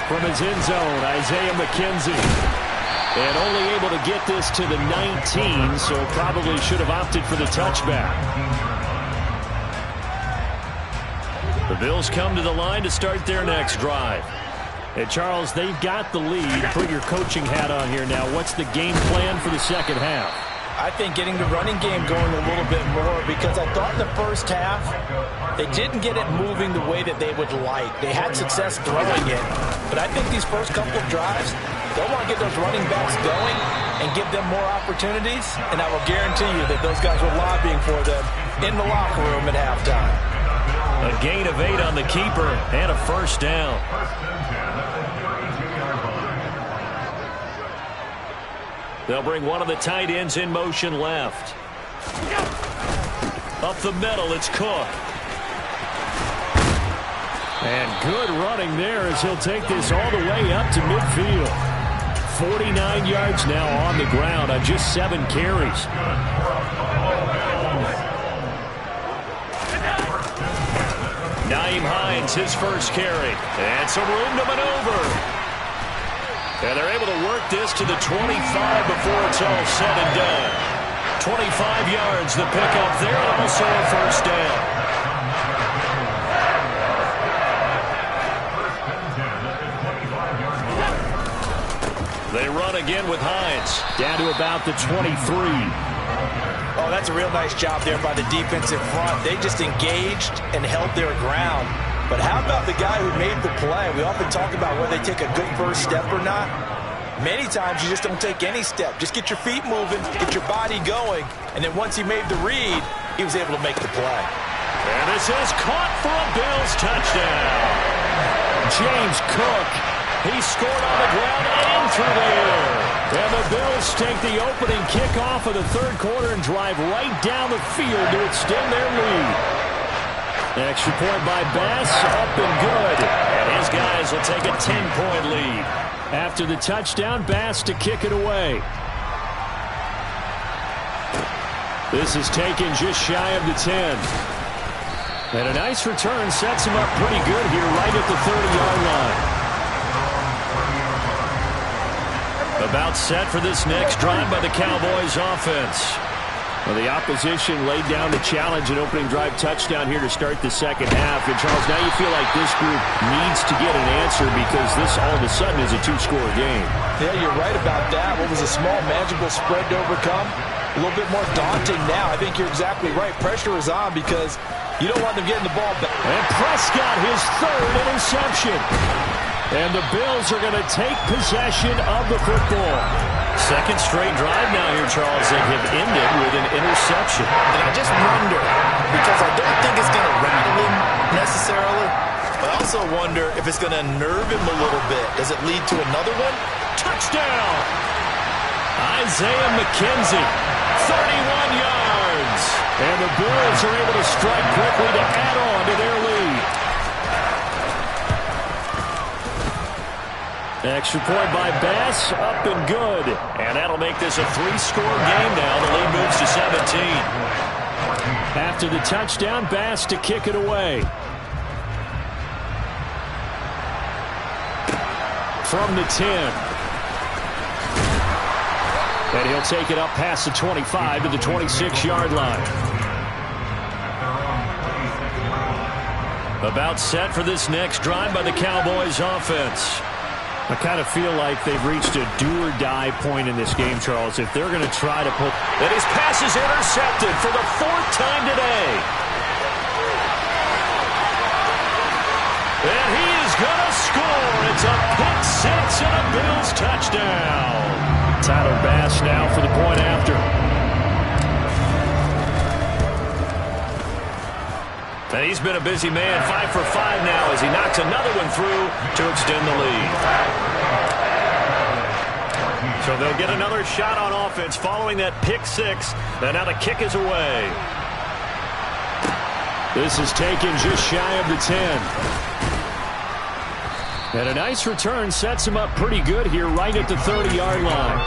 From his end zone, Isaiah McKenzie. And only able to get this to the 19, so probably should have opted for the touchback. The Bills come to the line to start their next drive. And Charles, they've got the lead. Put your coaching hat on here now. What's the game plan for the second half? I think getting the running game going a little bit more, because I thought in the first half they didn't get it moving the way that they would like. They had success throwing it, but I think these first couple of drives, they'll want to get those running backs going and give them more opportunities, and I will guarantee you that those guys were lobbying for them in the locker room at halftime. A gain of 8 on the keeper and a first down. They'll bring one of the tight ends in motion left. Up the middle, it's Cook. And good running there as he'll take this all the way up to midfield. 49 yards now on the ground on just 7 carries. Nyheim Hines, his first carry. And some room to maneuver. And they're able to work this to the 25 before it's all said and done. 25 yards, the pickup there, and also a first down. They run again with Hines, down to about the 23. Oh, that's a real nice job there by the defensive front. They just engaged and held their ground. But how about the guy who made the play? We often talk about whether they take a good first step or not. Many times you just don't take any step. Just get your feet moving, get your body going, and then once he made the read, he was able to make the play. And this is caught for a Bills touchdown. James Cook, he scored on the ground and through the air. And the Bills take the opening kickoff of the third quarter and drive right down the field to extend their lead. Extra point by Bass, up and good. And his guys will take a 10-point lead. After the touchdown, Bass to kick it away. This is taken just shy of the 10. And a nice return sets him up pretty good here right at the 30-yard line. About set for this next drive by the Cowboys offense. Well, the opposition laid down the challenge, an opening drive touchdown here to start the second half. And, Charles, now you feel like this group needs to get an answer because this all of a sudden is a 2-score game. Yeah, you're right about that. What was a small, manageable spread to overcome? A little bit more daunting now. I think you're exactly right. Pressure is on because you don't want them getting the ball back. And Prescott, his third interception. And the Bills are going to take possession of the football. Second straight drive now here, Charles, that have ended with an interception. And I just wonder, because I don't think it's going to rattle him necessarily, but I also wonder if it's going to nerve him a little bit. Does it lead to another one? Touchdown! Isaiah McKenzie, 31 yards. And the Bills are able to strike quickly to add on to their lead. Extra point by Bass, up and good. And that'll make this a 3-score game now. The lead moves to 17. After the touchdown, Bass to kick it away. From the 10. And he'll take it up past the 25 to the 26-yard line. About set for this next drive by the Cowboys offense. I kind of feel like they've reached a do-or-die point in this game, Charles. If they're going to try to put... And his pass is intercepted for the 4th time today. And he is going to score. It's a pick six and a Bills touchdown. Tyler Bass now for the point after. And he's been a busy man, 5 for 5 now as he knocks another one through to extend the lead. So they'll get another shot on offense following that pick six. And now the kick is away. This is taken just shy of the 10. And a nice return sets him up pretty good here right at the 30-yard line.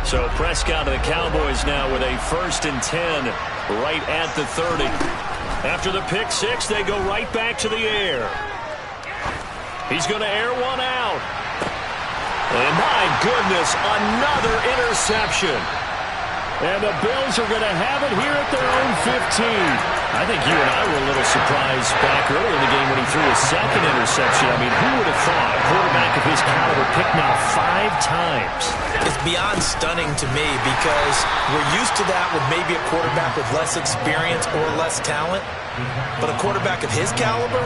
So Prescott of the Cowboys now with a 1st and 10 right at the 30. After the pick six, they go right back to the air. He's going to air one out. And my goodness, another interception. And the Bills are going to have it here at their own 15. I think you and I were a little surprised back earlier in the game when he threw his second interception. I mean, who would have thought a quarterback of his caliber picked now 5 times? It's beyond stunning to me because we're used to that with maybe a quarterback with less experience or less talent. But a quarterback of his caliber,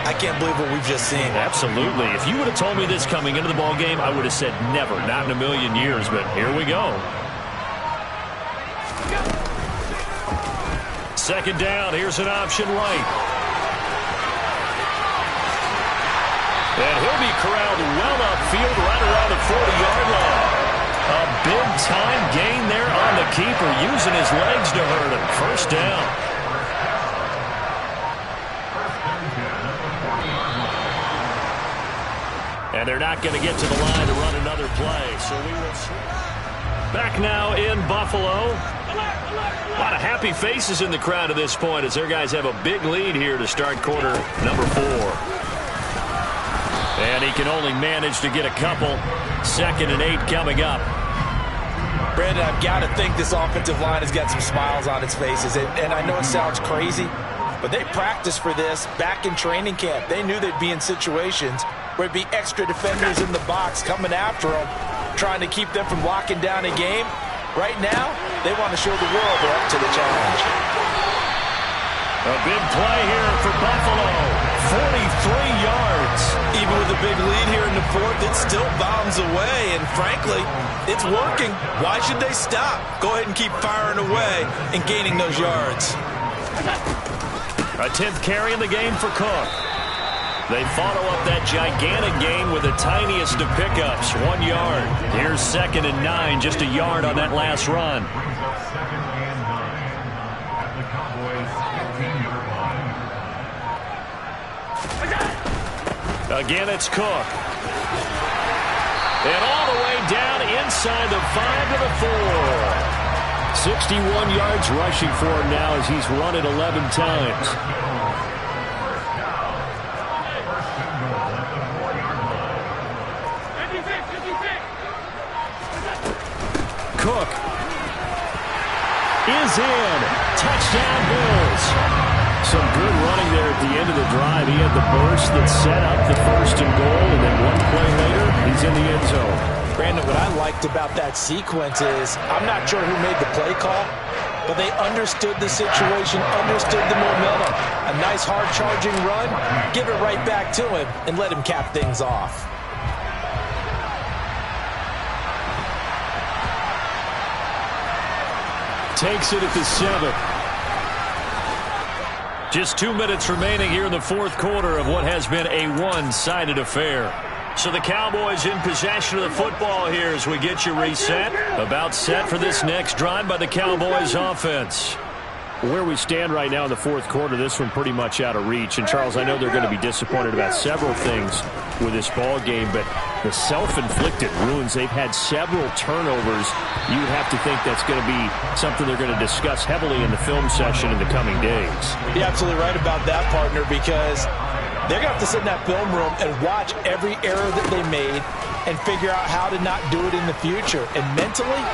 I can't believe what we've just seen. Absolutely. If you would have told me this coming into the ball game, I would have said never, not in a million years. But here we go. Second down, here's an option right. And he'll be corralled well upfield right around the 40-yard line. A big-time gain there on the keeper, using his legs to hurt him. First down. And they're not going to get to the line to run another play. So we will back now in Buffalo. A lot of happy faces in the crowd at this point as their guys have a big lead here to start quarter number 4. And he can only manage to get a couple. 2nd and 8 coming up. Brandon, I've got to think this offensive line has got some smiles on its faces. And I know it sounds crazy, but they practiced for this back in training camp. They knew they'd be in situations where it'd be extra defenders in the box coming after them, trying to keep them from locking down a game. Right now, they want to show the world they're up to the challenge. A big play here for Buffalo. 43 yards. Even with a big lead here in the 4th, it still bombs away. And frankly, it's working. Why should they stop? Go ahead and keep firing away and gaining those yards. A 10th carry in the game for Cook. They follow up that gigantic gain with the tiniest of pickups, 1 yard. Here's 2nd and 9, just a yard on that last run. Again, it's Cook. And all the way down inside the 5 to the 4. 61 yards rushing for him now as he's run it 11 times. Cook is in. Touchdown Bills. Some good running there at the end of the drive. He had the burst that set up the 1st and goal, and then 1 play later, he's in the end zone. Brandon, what I liked about that sequence is I'm not sure who made the play call, but they understood the situation, understood the momentum. A nice hard charging run, give it right back to him, and let him cap things off. Takes it at the 7. Just 2 minutes remaining here in the 4th quarter of what has been a one-sided affair. So the Cowboys in possession of the football here as we get you reset. About set for this next drive by the Cowboys offense. Where we stand right now in the 4th quarter, this one pretty much out of reach. And, Charles, I know they're going to be disappointed about several things with this ball game, but the self-inflicted wounds, they've had several turnovers. You would have to think that's going to be something they're going to discuss heavily in the film session in the coming days. You're absolutely right about that, partner, because they're going to have to sit in that film room and watch every error that they made and figure out how to not do it in the future. And mentally,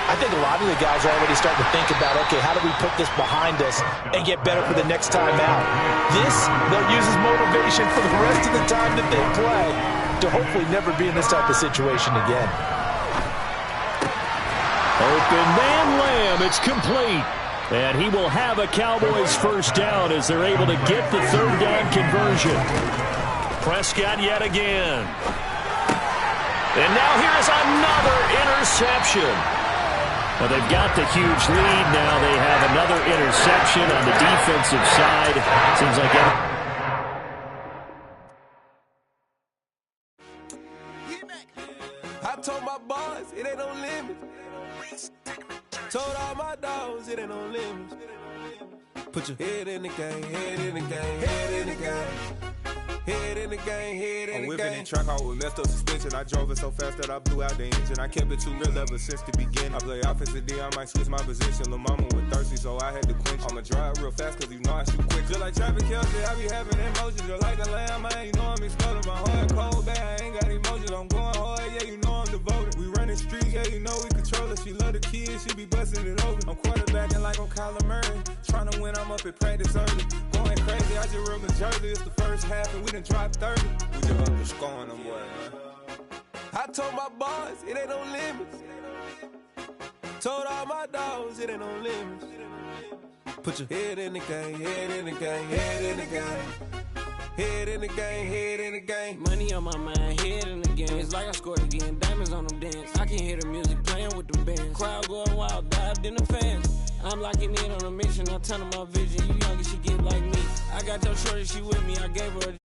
I think a lot of the guys are already starting to think about, okay, how do we put this behind us and get better for the next time out? This, they'll use as motivation for the rest of the time that they play to hopefully never be in this type of situation again. Open man Lamb, it's complete. And he will have a Cowboys first down as they're able to get the 3rd down conversion. Prescott yet again. And now here is another interception. Well, they've got the huge lead now. They have another interception on the defensive side. Seems like I told my boys it ain't no limit. Told all my dogs it ain't no limit. Put your head in the game, head in the game, head in the game. Head in the game, head in the game. I'm whipping in track out with messed up suspension. I drove it so fast that I blew out the engine. I kept it too real ever since the beginning. I play offensive D, I might switch my position. Lil' mama was thirsty, so I had to quench. I'ma drive real fast, cause you know I shoot quick. Just like traffic Kelsey, I be having emotions. Just like a lamb, man, you know I'm exploding. My heart cold, bad, I ain't got emotions. I'm going hard, yeah, you know I'm devoted. We running streets, yeah, you know we control it. She love the kids, she be busting it open. I'm quarterbacking like I'm Kyler Murray. Trying to win, I'm I'm up at practice early. Going crazy, I just rode the jersey. It's the first half and we done dropped 30. We just up and scoring them, boy, man. I told my boys, it ain't no limits. Told all my dogs, it ain't no limits. Put your head in the game, head in the game, head in the game. Head in the game, head in the game. Money on my mind, head in the game. It's like I scored again, diamonds on them dance. I can hear the music playing with them bands. Crowd going wild, dived in the fans. I'm locking in on a mission, I turn on my vision. You young and she get like me. I got your shorty, she with me, I gave her a